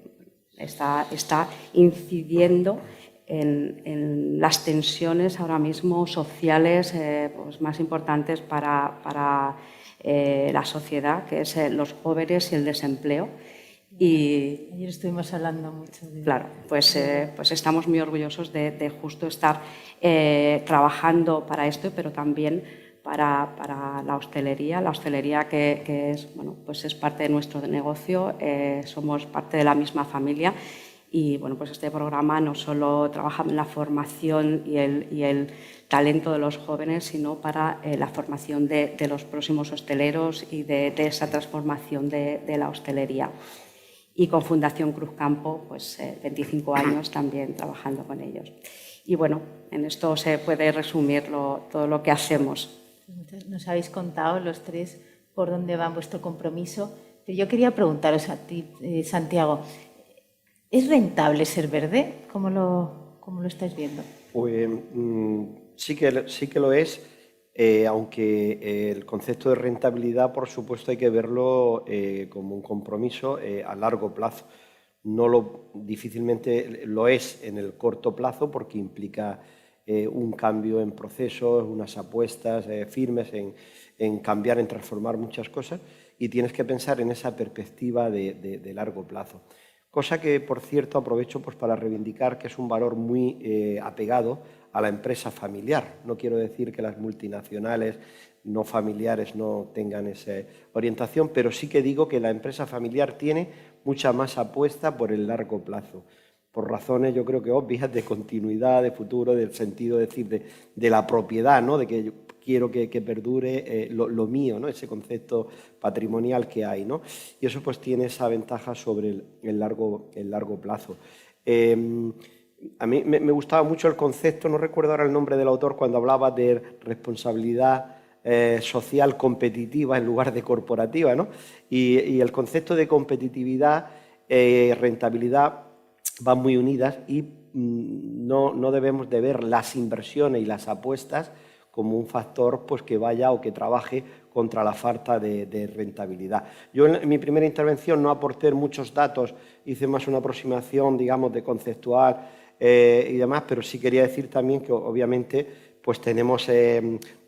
está incidiendo en las tensiones ahora mismo sociales pues más importantes para la sociedad, que es los jóvenes y el desempleo. Y ayer estuvimos hablando mucho de... Claro, pues estamos muy orgullosos de justo estar trabajando para esto, pero también para la hostelería que es, bueno, pues es parte de nuestro negocio, somos parte de la misma familia. Y bueno, pues este programa no solo trabaja en la formación y el talento de los jóvenes, sino para la formación de los próximos hosteleros y de esa transformación de la hostelería. Y con Fundación Cruzcampo, pues 25 años también trabajando con ellos. Y bueno, en esto se puede resumir todo lo que hacemos. Nos habéis contado los tres por dónde va vuestro compromiso, pero yo quería preguntaros a ti, Santiago, ¿es rentable ser verde? ¿Cómo lo estáis viendo? Pues sí que lo es, aunque el concepto de rentabilidad, por supuesto, hay que verlo como un compromiso a largo plazo. Difícilmente lo es en el corto plazo porque implica un cambio en procesos, unas apuestas firmes en cambiar, en transformar muchas cosas, y tienes que pensar en esa perspectiva de largo plazo. Cosa que, por cierto, aprovecho pues, para reivindicar que es un valor muy apegado a la empresa familiar. No quiero decir que las multinacionales no familiares no tengan esa orientación, pero sí que digo que la empresa familiar tiene mucha más apuesta por el largo plazo, por razones yo creo que obvias de continuidad, de futuro, del sentido de la propiedad, ¿no? De que yo quiero que perdure lo mío, ¿no? Ese concepto patrimonial que hay, ¿no? Y eso pues tiene esa ventaja sobre el largo plazo. A mí me gustaba mucho el concepto, no recuerdo ahora el nombre del autor, cuando hablaba de responsabilidad social competitiva en lugar de corporativa, ¿no? Y el concepto de competitividad, rentabilidad, van muy unidas y no debemos de ver las inversiones y las apuestas como un factor pues, que vaya o que trabaje contra la falta de rentabilidad. Yo en mi primera intervención no aporté muchos datos, hice más una aproximación, digamos, de conceptual y demás, pero sí quería decir también que obviamente pues tenemos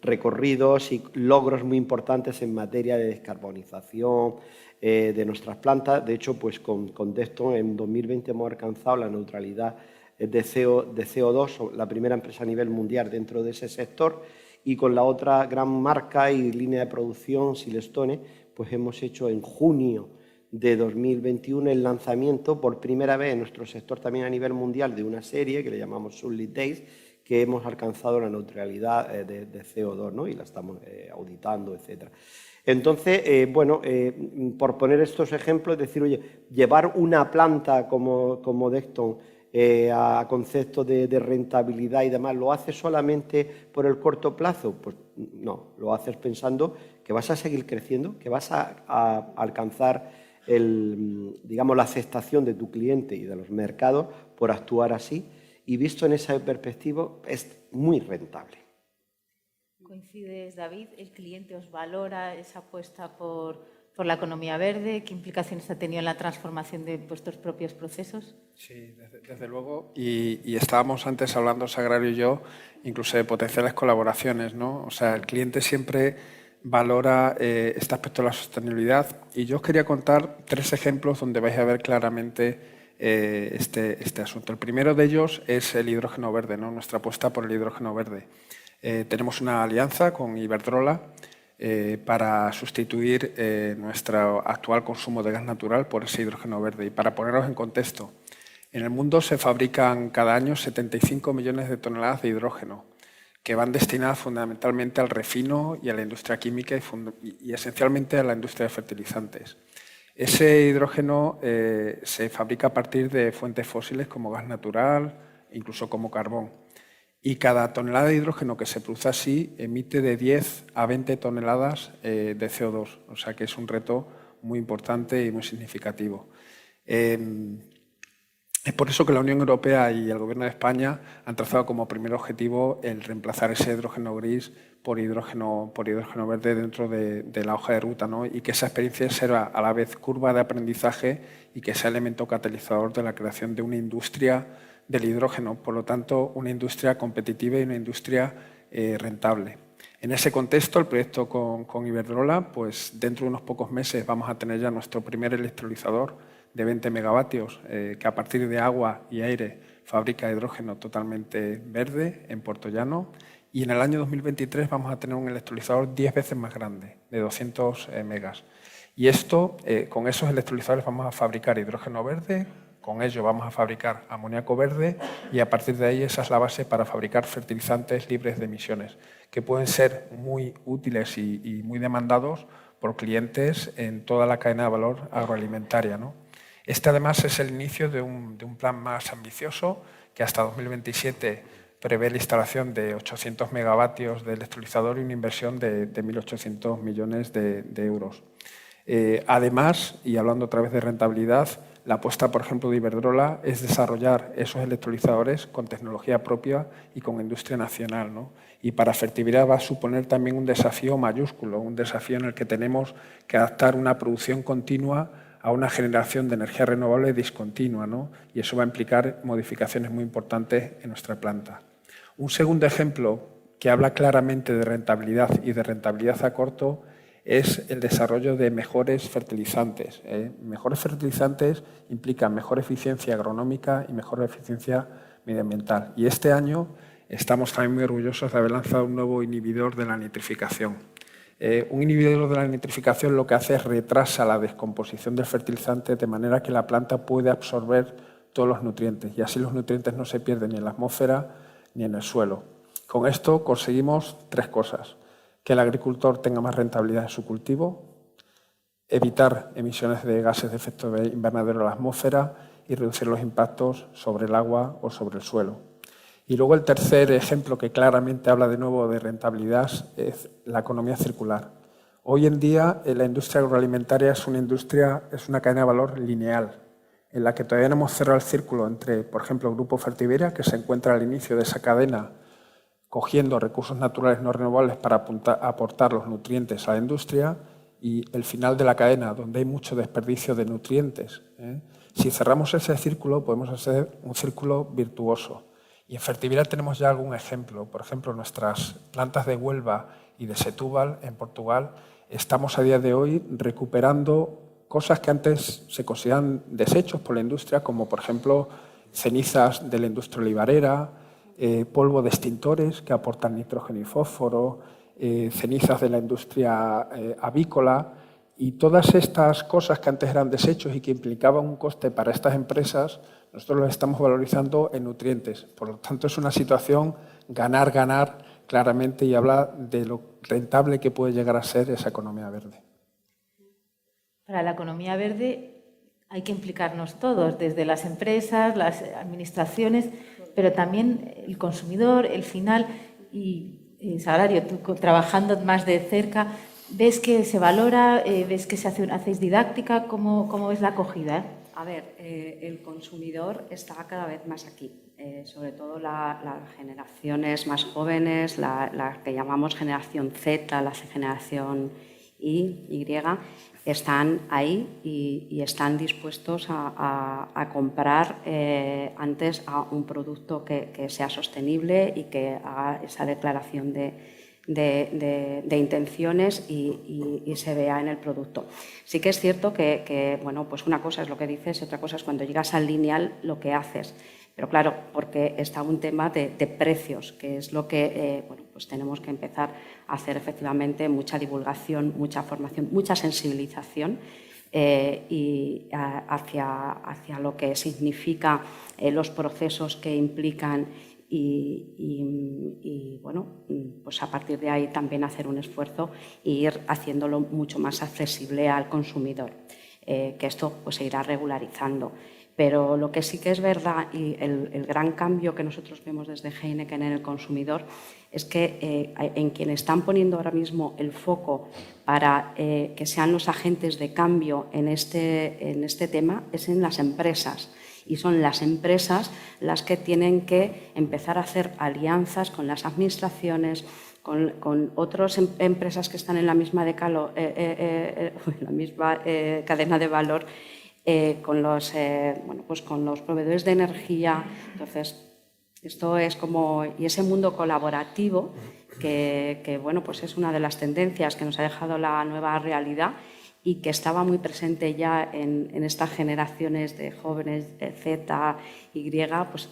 recorridos y logros muy importantes en materia de descarbonización de nuestras plantas. De hecho, pues con Deston en 2020 hemos alcanzado la neutralidad de CO2, la primera empresa a nivel mundial dentro de ese sector, y con la otra gran marca y línea de producción, Silestone, pues hemos hecho en junio de 2021 el lanzamiento por primera vez en nuestro sector también a nivel mundial de una serie que le llamamos Sunlit Days, que hemos alcanzado la neutralidad de CO2, ¿no? Y la estamos auditando, etcétera. Entonces, bueno, por poner estos ejemplos, es decir, oye, llevar una planta como Deston a conceptos de rentabilidad y demás, ¿lo haces solamente por el corto plazo? Pues no, lo haces pensando que vas a seguir creciendo, que vas a alcanzar digamos, la aceptación de tu cliente y de los mercados por actuar así, y visto en esa perspectiva es muy rentable. ¿Coincides, David? ¿El cliente os valora esa apuesta por la economía verde? ¿Qué implicaciones ha tenido en la transformación de vuestros propios procesos? Sí, desde luego. Y estábamos antes hablando, Sagrario y yo, incluso de potenciales colaboraciones, ¿no? O sea, el cliente siempre valora este aspecto de la sostenibilidad. Y yo os quería contar 3 ejemplos donde vais a ver claramente este asunto. El primero de ellos es el hidrógeno verde, ¿no? Nuestra apuesta por el hidrógeno verde. Tenemos una alianza con Iberdrola para sustituir nuestro actual consumo de gas natural por ese hidrógeno verde. Y para poneros en contexto, en el mundo se fabrican cada año 75 millones de toneladas de hidrógeno que van destinadas fundamentalmente al refino y a la industria química y esencialmente a la industria de fertilizantes. Ese hidrógeno se fabrica a partir de fuentes fósiles como gas natural, incluso como carbón. Y cada tonelada de hidrógeno que se produce así emite de 10 a 20 toneladas de CO2. O sea que es un reto muy importante y muy significativo. Es por eso que la Unión Europea y el Gobierno de España han trazado como primer objetivo el reemplazar ese hidrógeno gris por hidrógeno verde dentro de la hoja de ruta, ¿no? Y que esa experiencia sea a la vez curva de aprendizaje y que sea elemento catalizador de la creación de una industria del hidrógeno, por lo tanto, una industria competitiva y una industria rentable. En ese contexto, el proyecto con Iberdrola, pues dentro de unos pocos meses vamos a tener ya nuestro primer electrolizador de 20 megavatios, que a partir de agua y aire fabrica hidrógeno totalmente verde en Puerto Llano. Y en el año 2023 vamos a tener un electrolizador 10 veces más grande, de 200 megas. Y esto, con esos electrolizadores vamos a fabricar hidrógeno verde, con ello vamos a fabricar amoníaco verde y a partir de ahí esa es la base para fabricar fertilizantes libres de emisiones, que pueden ser muy útiles y muy demandados por clientes en toda la cadena de valor agroalimentaria, ¿no? Este, además, es el inicio de un plan más ambicioso que hasta 2027 prevé la instalación de 800 megavatios de electrolizador y una inversión de 1.800 millones de euros. Además, y hablando otra vez de rentabilidad, la apuesta, por ejemplo, de Iberdrola es desarrollar esos electrolizadores con tecnología propia y con industria nacional, ¿no? Y para Fertiberia va a suponer también un desafío mayúsculo, un desafío en el que tenemos que adaptar una producción continua a una generación de energía renovable discontinua, ¿no? Y eso va a implicar modificaciones muy importantes en nuestra planta. Un segundo ejemplo que habla claramente de rentabilidad y de rentabilidad a corto es el desarrollo de mejores fertilizantes. Mejores fertilizantes implican mejor eficiencia agronómica y mejor eficiencia medioambiental. Y este año estamos también muy orgullosos de haber lanzado un nuevo inhibidor de la nitrificación. Un inhibidor de la nitrificación lo que hace es retrasa la descomposición del fertilizante de manera que la planta puede absorber todos los nutrientes y así los nutrientes no se pierden ni en la atmósfera ni en el suelo. Con esto conseguimos tres cosas: que el agricultor tenga más rentabilidad en su cultivo, evitar emisiones de gases de efecto invernadero a la atmósfera y reducir los impactos sobre el agua o sobre el suelo. Y luego el tercer ejemplo que claramente habla de nuevo de rentabilidad es la economía circular. Hoy en día la industria agroalimentaria es una cadena de valor lineal, en la que todavía no hemos cerrado el círculo entre, por ejemplo, el Grupo Fertiberia, que se encuentra al inicio de esa cadena cogiendo recursos naturales no renovables para aportar los nutrientes a la industria, y el final de la cadena, donde hay mucho desperdicio de nutrientes. Si cerramos ese círculo, podemos hacer un círculo virtuoso. Y en Fertiberia tenemos ya algún ejemplo. Por ejemplo, nuestras plantas de Huelva y de Setúbal, en Portugal, estamos a día de hoy recuperando cosas que antes se consideran desechos por la industria, como por ejemplo cenizas de la industria olivarera, polvo de extintores que aportan nitrógeno y fósforo, cenizas de la industria avícola, y todas estas cosas que antes eran desechos y que implicaban un coste para estas empresas, nosotros los estamos valorizando en nutrientes. Por lo tanto, es una situación ganar-ganar claramente y habla de lo rentable que puede llegar a ser esa economía verde. Para la economía verde hay que implicarnos todos, desde las empresas, las administraciones, pero también el consumidor, el final. Y Sagrario, tú trabajando más de cerca, ¿ves que se valora? ¿Ves que hacéis didáctica? ¿Cómo ves la acogida? A ver, el consumidor está cada vez más aquí, sobre todo las generaciones más jóvenes, la que llamamos generación Z, la generación Y, están ahí y están dispuestos a comprar antes a un producto que sea sostenible y que haga esa declaración de intenciones y se vea en el producto. Sí que es cierto que bueno, pues una cosa es lo que dices y otra cosa es cuando llegas al lineal lo que haces. Pero claro, porque está un tema de precios, que es lo que bueno, pues tenemos que empezar a hacer efectivamente mucha divulgación, mucha formación, mucha sensibilización y hacia lo que significa los procesos que implican y bueno, pues a partir de ahí también hacer un esfuerzo e ir haciéndolo mucho más accesible al consumidor, que esto pues se irá regularizando. Pero lo que sí que es verdad y el gran cambio que nosotros vemos desde Heineken en el consumidor es que en quien están poniendo ahora mismo el foco para que sean los agentes de cambio en este tema es en las empresas. y son las empresas las que tienen que empezar a hacer alianzas con las administraciones, con otras empresas que están en la misma, la misma cadena de valor, con los proveedores de energía. Entonces, esto es y ese mundo colaborativo que bueno, pues es una de las tendencias que nos ha dejado la nueva realidad y que estaba muy presente ya en estas generaciones de jóvenes Z, Y, pues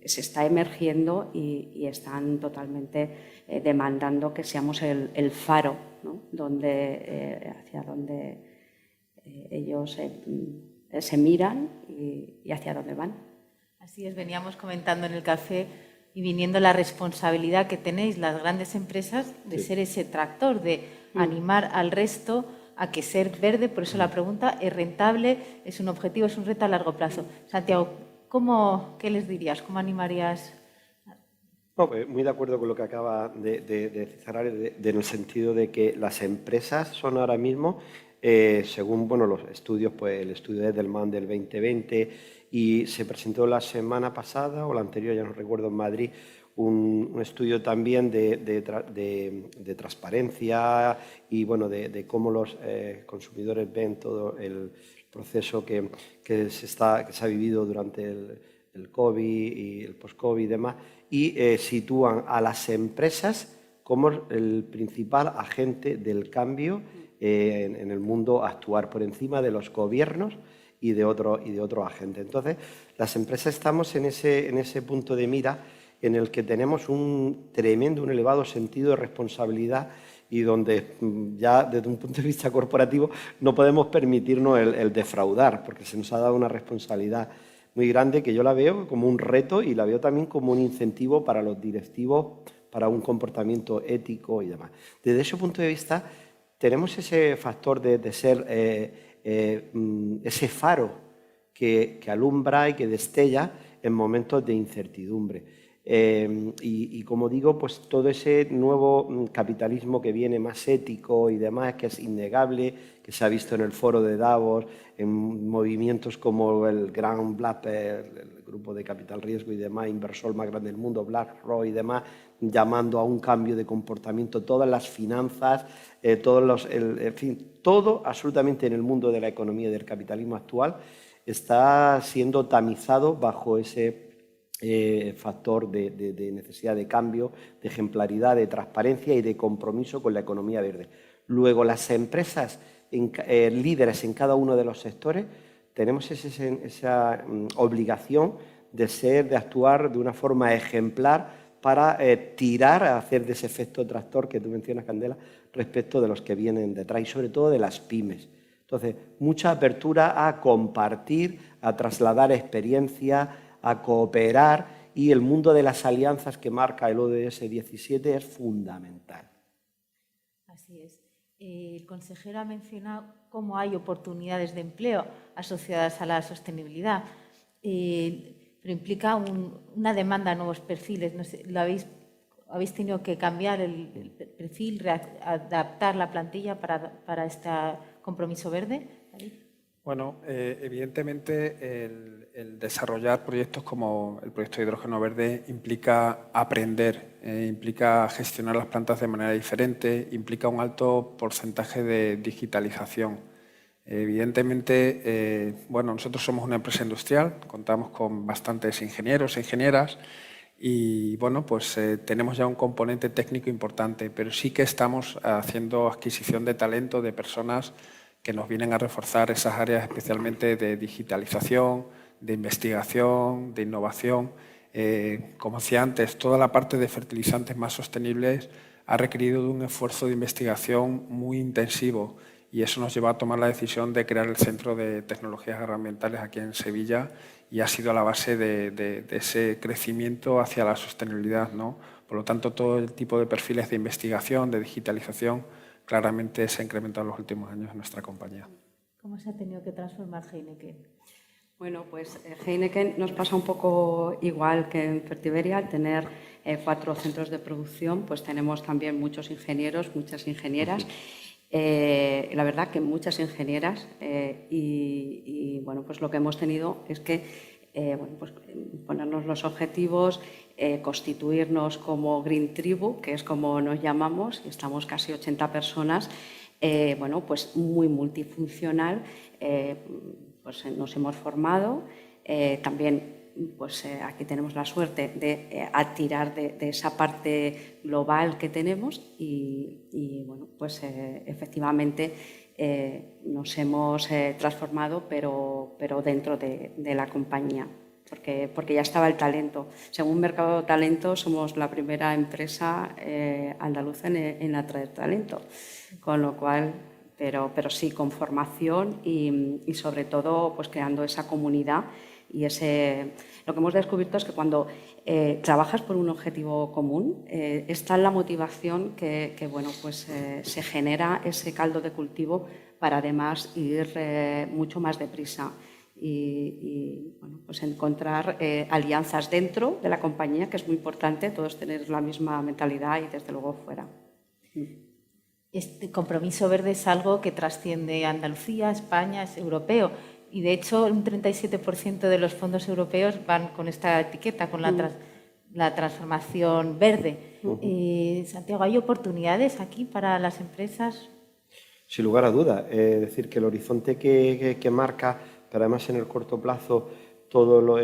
se está emergiendo y están totalmente demandando que seamos el faro, ¿no? Hacia donde ellos se miran y hacia dónde van. Así es, veníamos comentando en el café y viniendo la responsabilidad que tenéis las grandes empresas de ser ese tractor, de animar al resto a que ser verde. Por eso la pregunta, ¿es rentable? ¿Es un objetivo? ¿Es un reto a largo plazo? Santiago, ¿qué les dirías? ¿Cómo animarías? No, pues muy de acuerdo con lo que acaba de decir Sara, en el sentido de que las empresas son ahora mismo, según los estudios, pues el estudio de Edelman del 2020, y se presentó la semana pasada o la anterior, ya no recuerdo, en Madrid, un estudio también de transparencia y de cómo los consumidores ven todo el proceso que se ha vivido durante el COVID y el post-COVID y demás, y sitúan a las empresas como el principal agente del cambio en el mundo a actuar por encima de los gobiernos y de otros agentes. Entonces, las empresas estamos en ese punto de mira en el que tenemos un elevado sentido de responsabilidad y donde ya desde un punto de vista corporativo no podemos permitirnos el defraudar, porque se nos ha dado una responsabilidad muy grande que yo la veo como un reto y la veo también como un incentivo para los directivos, para un comportamiento ético y demás. Desde ese punto de vista tenemos ese factor de ser ese faro que alumbra y que destella en momentos de incertidumbre. Y como digo, pues todo ese nuevo capitalismo que viene más ético y demás, que es innegable, que se ha visto en el foro de Davos, en movimientos como el gran el grupo de capital riesgo y demás, inversor más grande del mundo, BlackRock y demás, llamando a un cambio de comportamiento, todas las finanzas, todo absolutamente en el mundo de la economía y del capitalismo actual está siendo tamizado bajo ese factor de necesidad de cambio, de ejemplaridad, de transparencia y de compromiso con la economía verde. Luego, las empresas líderes en cada uno de los sectores tenemos esa obligación de actuar de una forma ejemplar para tirar, a hacer de ese efecto tractor que tú mencionas, Candela, respecto de los que vienen detrás y sobre todo de las pymes. Entonces, mucha apertura a compartir, a trasladar experiencia, a cooperar, y el mundo de las alianzas que marca el ODS 17 es fundamental. Así es. El consejero ha mencionado cómo hay oportunidades de empleo asociadas a la sostenibilidad, pero implica una demanda de nuevos perfiles. No sé, ¿habéis tenido que cambiar el perfil, adaptar la plantilla para este compromiso verde? Bueno, evidentemente el desarrollar proyectos como el proyecto de hidrógeno verde implica aprender, implica gestionar las plantas de manera diferente, implica un alto porcentaje de digitalización. Evidentemente, nosotros somos una empresa industrial, contamos con bastantes ingenieros e ingenieras y tenemos ya un componente técnico importante, pero sí que estamos haciendo adquisición de talento de personas que nos vienen a reforzar esas áreas especialmente de digitalización, de investigación, de innovación. Como decía antes, toda la parte de fertilizantes más sostenibles ha requerido de un esfuerzo de investigación muy intensivo y eso nos llevó a tomar la decisión de crear el Centro de Tecnologías Agroambientales aquí en Sevilla y ha sido la base de ese crecimiento hacia la sostenibilidad, ¿no? Por lo tanto, todo el tipo de perfiles de investigación, de digitalización, claramente se ha incrementado en los últimos años en nuestra compañía. ¿Cómo se ha tenido que transformar Heineken? Bueno, pues Heineken nos pasa un poco igual que en Fertiberia. Al tener 4 centros de producción, pues tenemos también muchos ingenieros, muchas ingenieras. La verdad que muchas ingenieras y lo que hemos tenido es que pues, ponernos los objetivos, constituirnos como Green Tribu, que es como nos llamamos, y estamos casi 80 personas, bueno, pues muy multifuncional. Pues nos hemos formado, también pues aquí tenemos la suerte de tirar de esa parte global que tenemos y bueno, pues efectivamente nos hemos transformado, pero dentro de la compañía, porque ya estaba el talento. Según Mercado Talento, somos la primera empresa andaluza en atraer talento, con lo cual, pero sí con formación y sobre todo pues creando esa comunidad. Y lo que hemos descubierto es que cuando trabajas por un objetivo común, está la motivación que bueno, pues, se genera ese caldo de cultivo para además ir mucho más deprisa y bueno, pues encontrar alianzas dentro de la compañía, que es muy importante, todos tener la misma mentalidad y desde luego fuera. Este compromiso verde es algo que trasciende a Andalucía, España, es europeo. Y, de hecho, un 37% de los fondos europeos van con esta etiqueta, con la transformación verde. Santiago, ¿hay oportunidades aquí para las empresas? Sin lugar a duda. Es decir, que el horizonte que marca, pero además en el corto plazo, todo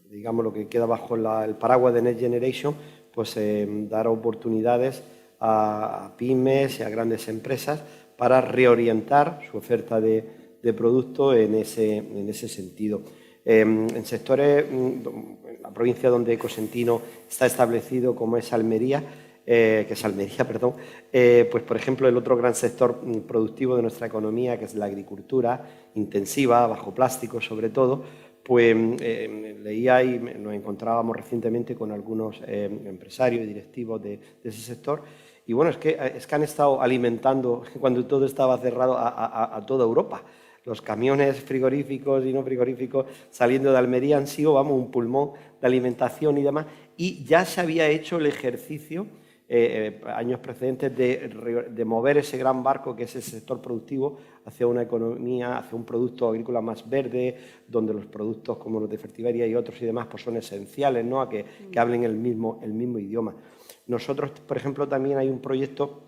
digamos, lo que queda bajo el paraguas de Next Generation, pues dar oportunidades a pymes y a grandes empresas para reorientar su oferta de producto en ese sentido. En sectores, en la provincia donde Cosentino está establecido, como es Almería, pues por ejemplo el otro gran sector productivo de nuestra economía, que es la agricultura intensiva, bajo plástico sobre todo, pues leía y nos encontrábamos recientemente con algunos empresarios y directivos de ese sector. Y bueno, es que han estado alimentando, cuando todo estaba cerrado, a toda Europa. Los camiones frigoríficos y no frigoríficos saliendo de Almería han sido, vamos, un pulmón de alimentación y demás. Y ya se había hecho el ejercicio, años precedentes, de mover ese gran barco que es el sector productivo hacia una economía, hacia un producto agrícola más verde, donde los productos como los de Fertiberia y otros y demás pues son esenciales, ¿no?, a que hablen el mismo idioma. Nosotros, por ejemplo, también hay un proyecto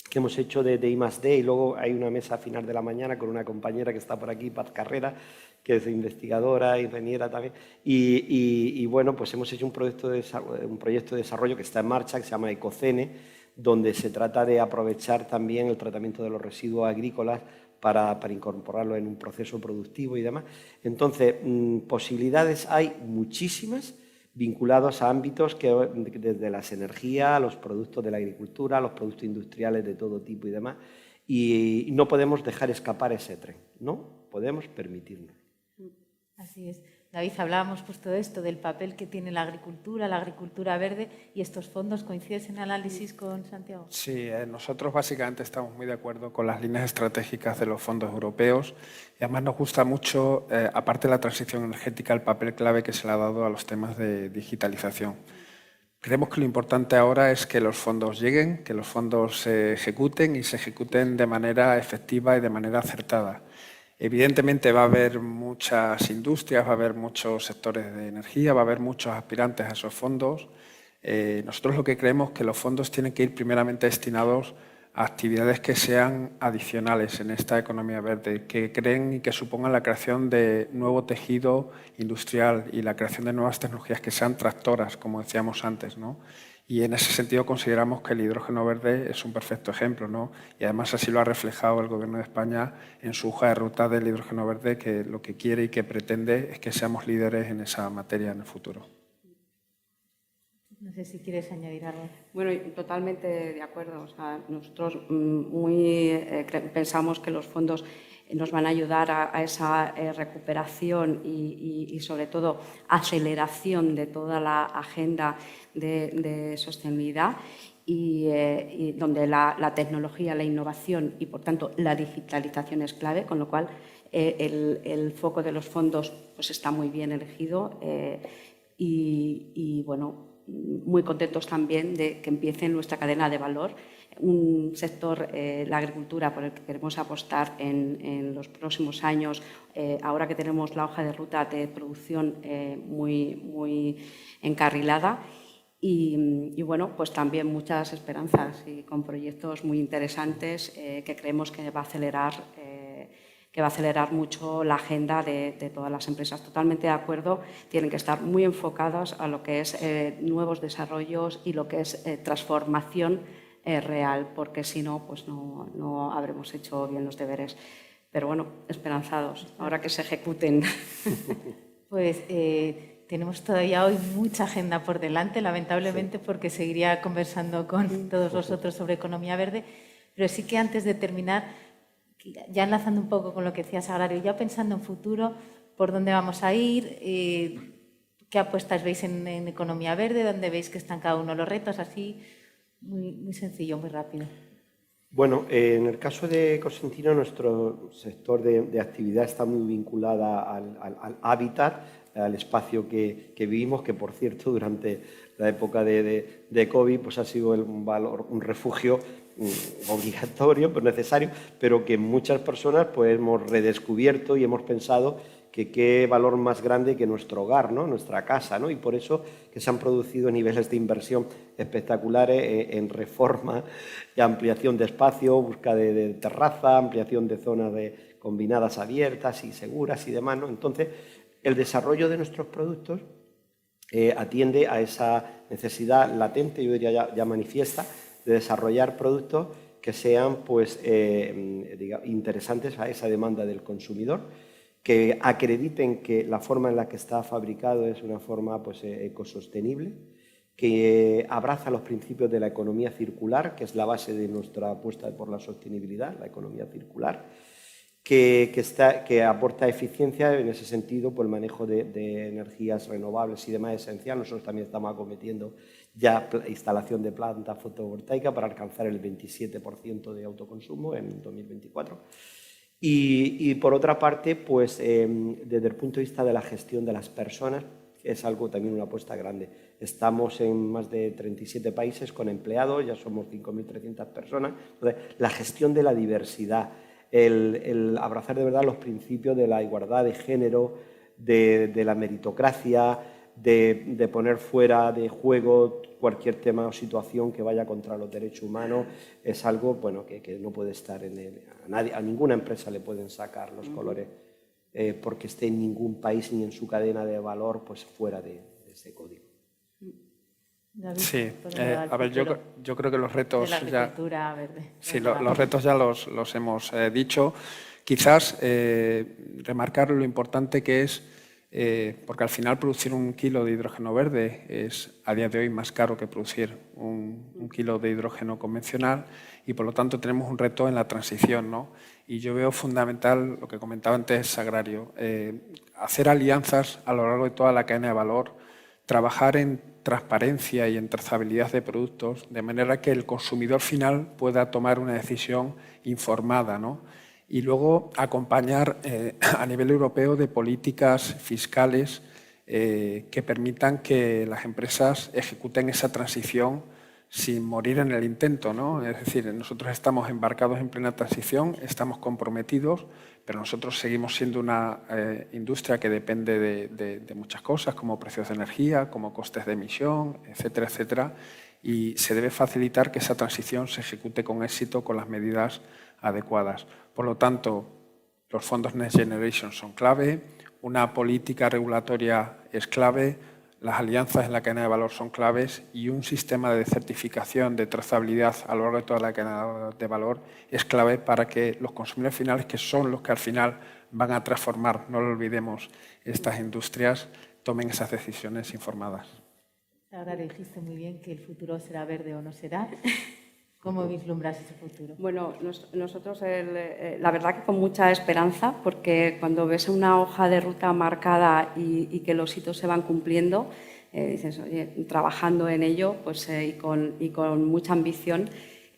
que hemos hecho de I+D, y luego hay una mesa a final de la mañana con una compañera que está por aquí, Paz Carrera, que es investigadora, ingeniera también, y bueno, pues hemos hecho un proyecto de desarrollo que está en marcha, que se llama Ecocene, donde se trata de aprovechar también el tratamiento de los residuos agrícolas para incorporarlo en un proceso productivo y demás. Entonces, posibilidades hay muchísimas, vinculados a ámbitos que desde las energías, los productos de la agricultura, los productos industriales de todo tipo y demás, y no podemos dejar escapar ese tren, no podemos permitirnos. Así es. David, hablábamos justo de esto, del papel que tiene la agricultura verde, y estos fondos. ¿Coincides en análisis con Santiago? Sí, nosotros básicamente estamos muy de acuerdo con las líneas estratégicas de los fondos europeos, y además nos gusta mucho, aparte de la transición energética, el papel clave que se le ha dado a los temas de digitalización. Creemos que lo importante ahora es que los fondos lleguen, que los fondos se ejecuten y se ejecuten de manera efectiva y de manera acertada. Evidentemente va a haber muchas industrias, va a haber muchos sectores de energía, va a haber muchos aspirantes a esos fondos. Nosotros lo que creemos es que los fondos tienen que ir primeramente destinados a actividades que sean adicionales en esta economía verde, que creen y que supongan la creación de nuevo tejido industrial y la creación de nuevas tecnologías que sean tractoras, como decíamos antes, ¿no? Y en ese sentido consideramos que el hidrógeno verde es un perfecto ejemplo, ¿no? Y además así lo ha reflejado el Gobierno de España en su hoja de ruta del hidrógeno verde, que lo que quiere y que pretende es que seamos líderes en esa materia en el futuro. No sé si quieres añadir algo. Bueno, totalmente de acuerdo. O sea, nosotros pensamos que los fondos nos van a ayudar a esa recuperación y sobre todo aceleración de toda la agenda de sostenibilidad y donde la tecnología, la innovación y, por tanto, la digitalización es clave, con lo cual el foco de los fondos pues, está muy bien elegido y bueno, muy contentos también de que empiece en nuestra cadena de valor un sector, la agricultura, por el que queremos apostar en los próximos años, ahora que tenemos la hoja de ruta de producción muy encarrilada. Y bueno, pues también muchas esperanzas y con proyectos muy interesantes que creemos que va a acelerar mucho la agenda de todas las empresas. Totalmente de acuerdo, tienen que estar muy enfocadas a lo que es nuevos desarrollos y lo que es transformación real, porque si no, pues no habremos hecho bien los deberes. Pero bueno, esperanzados, ahora que se ejecuten. Pues tenemos todavía hoy mucha agenda por delante, lamentablemente, porque seguiría conversando con todos vosotros sobre economía verde, pero sí que antes de terminar, ya enlazando un poco con lo que decía Sagrario, ya pensando en futuro, por dónde vamos a ir, qué apuestas veis en economía verde, dónde veis que están cada uno los retos, así muy sencillo, muy rápido. Bueno, en el caso de Cosentino, nuestro sector de actividad está muy vinculada al hábitat, al espacio que vivimos, que por cierto durante la época de COVID pues ha sido un refugio obligatorio, pero necesario, pero que muchas personas pues hemos redescubierto y hemos pensado que qué valor más grande que nuestro hogar, ¿no? Nuestra casa, ¿no? Y por eso que se han producido niveles de inversión espectaculares en reforma y ampliación de espacio, búsqueda de terraza, ampliación de zonas combinadas abiertas y seguras y demás, ¿no? Entonces, el desarrollo de nuestros productos atiende a esa necesidad latente, yo diría ya manifiesta, de desarrollar productos que sean pues, interesantes a esa demanda del consumidor, que acrediten que la forma en la que está fabricado es una forma pues, ecosostenible, que abraza los principios de la economía circular, que es la base de nuestra apuesta por la sostenibilidad, la economía circular, que aporta eficiencia en ese sentido por el manejo de energías renovables y demás esencial. Nosotros también estamos acometiendo ya instalación de planta fotovoltaica para alcanzar el 27% de autoconsumo en 2024. Y por otra parte, pues desde el punto de vista de la gestión de las personas, es algo también una apuesta grande. Estamos en más de 37 países con empleados, ya somos 5.300 personas. Entonces, la gestión de la diversidad, el abrazar de verdad los principios de la igualdad de género, de la meritocracia, de poner fuera de juego cualquier tema o situación que vaya contra los derechos humanos, es algo bueno, que no puede estar a ninguna empresa le pueden sacar los colores porque esté en ningún país ni en su cadena de valor pues fuera de ese código. Sí, a ver, yo creo que los retos de la agricultura verde. Sí, los retos ya los hemos dicho. Quizás remarcar lo importante que es, porque al final producir 1 kilo de hidrógeno verde es a día de hoy más caro que producir un kilo de hidrógeno convencional y por lo tanto tenemos un reto en la transición, ¿no? Y yo veo fundamental lo que comentaba antes Sagrario, hacer alianzas a lo largo de toda la cadena de valor, trabajar en transparencia y en trazabilidad de productos, de manera que el consumidor final pueda tomar una decisión informada, ¿no? Y luego acompañar a nivel europeo de políticas fiscales que permitan que las empresas ejecuten esa transición sin morir en el intento, ¿no? Es decir, nosotros estamos embarcados en plena transición, estamos comprometidos, pero nosotros seguimos siendo una industria que depende de muchas cosas, como precios de energía, como costes de emisión, etcétera, etcétera, y se debe facilitar que esa transición se ejecute con éxito con las medidas adecuadas. Por lo tanto, los fondos Next Generation son clave, una política regulatoria es clave, las alianzas en la cadena de valor son claves y un sistema de certificación de trazabilidad a lo largo de toda la cadena de valor es clave para que los consumidores finales, que son los que al final van a transformar, no lo olvidemos, estas industrias, tomen esas decisiones informadas. Ahora dijiste muy bien que el futuro será verde o no será. ¿Cómo vislumbras ese futuro? Bueno, nosotros la verdad que con mucha esperanza, porque cuando ves una hoja de ruta marcada y que los hitos se van cumpliendo, dices, oye, trabajando en ello pues, y con mucha ambición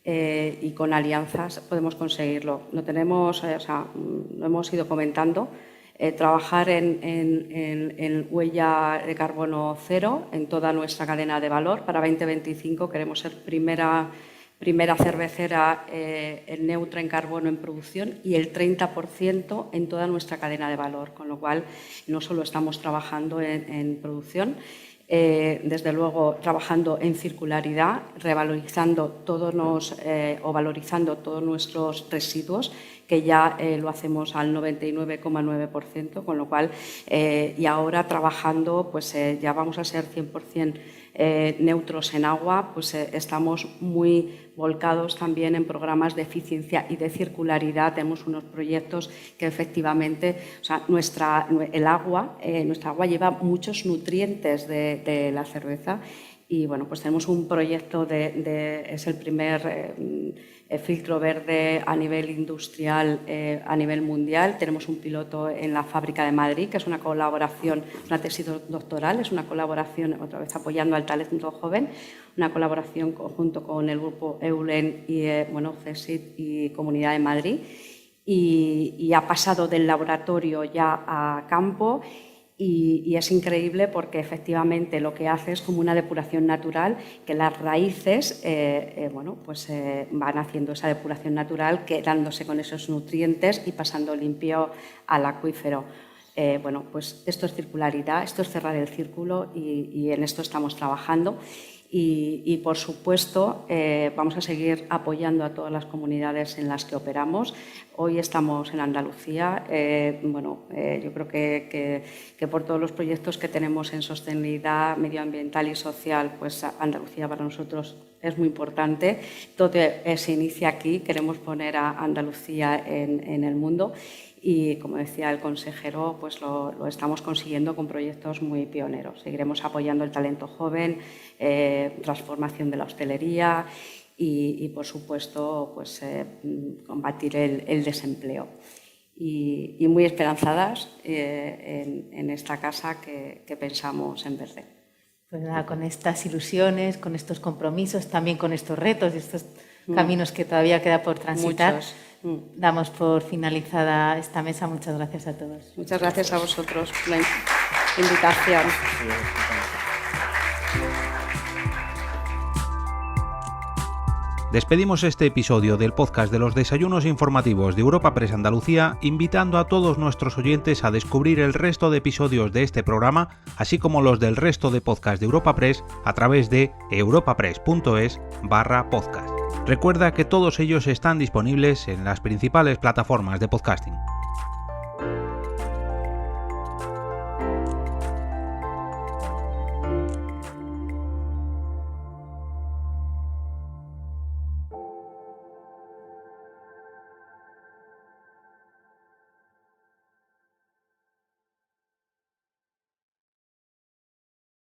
y con alianzas podemos conseguirlo. Lo hemos ido comentando. trabajar en huella de carbono cero en toda nuestra cadena de valor. Para 2025 queremos ser primera cervecera neutra en carbono en producción y el 30% en toda nuestra cadena de valor, con lo cual no solo estamos trabajando en producción, desde luego trabajando en circularidad, revalorizando valorizando todos nuestros residuos, que ya lo hacemos al 99,9%, con lo cual, y ahora trabajando, pues ya vamos a ser 100% neutros en agua, pues estamos muy volcados también en programas de eficiencia y de circularidad. Tenemos unos proyectos que efectivamente, o sea, nuestra agua lleva muchos nutrientes de la cerveza y bueno, pues tenemos un proyecto es el primer filtro verde a nivel industrial, a nivel mundial. Tenemos un piloto en la fábrica de Madrid, que es una colaboración, una tesis doctoral, es una colaboración, otra vez apoyando al talento joven, una colaboración conjunto con el grupo Eulen y CSIC y Comunidad de Madrid. Y ha pasado del laboratorio ya a campo. Y es increíble porque efectivamente lo que hace es como una depuración natural, que las raíces van haciendo esa depuración natural, quedándose con esos nutrientes y pasando limpio al acuífero. Pues esto es circularidad, esto es cerrar el círculo y en esto estamos trabajando. Y por supuesto, vamos a seguir apoyando a todas las comunidades en las que operamos. Hoy estamos en Andalucía. Yo creo que por todos los proyectos que tenemos en sostenibilidad medioambiental y social, pues Andalucía para nosotros es muy importante. Todo se inicia aquí. Queremos poner a Andalucía en el mundo. Y, como decía el consejero, pues lo estamos consiguiendo con proyectos muy pioneros. Seguiremos apoyando el talento joven, transformación de la hostelería y por supuesto, pues, combatir el desempleo. Y muy esperanzadas en esta casa que pensamos en verde. Pues nada, con estas ilusiones, con estos compromisos, también con estos retos y estos caminos que todavía queda por transitar. Muchos. Damos por finalizada esta mesa. Muchas gracias a todos. Muchas gracias a vosotros por la invitación. Despedimos este episodio del podcast de los desayunos informativos de Europa Press Andalucía, invitando a todos nuestros oyentes a descubrir el resto de episodios de este programa, así como los del resto de podcasts de Europa Press a través de europapress.es/podcast. Recuerda que todos ellos están disponibles en las principales plataformas de podcasting.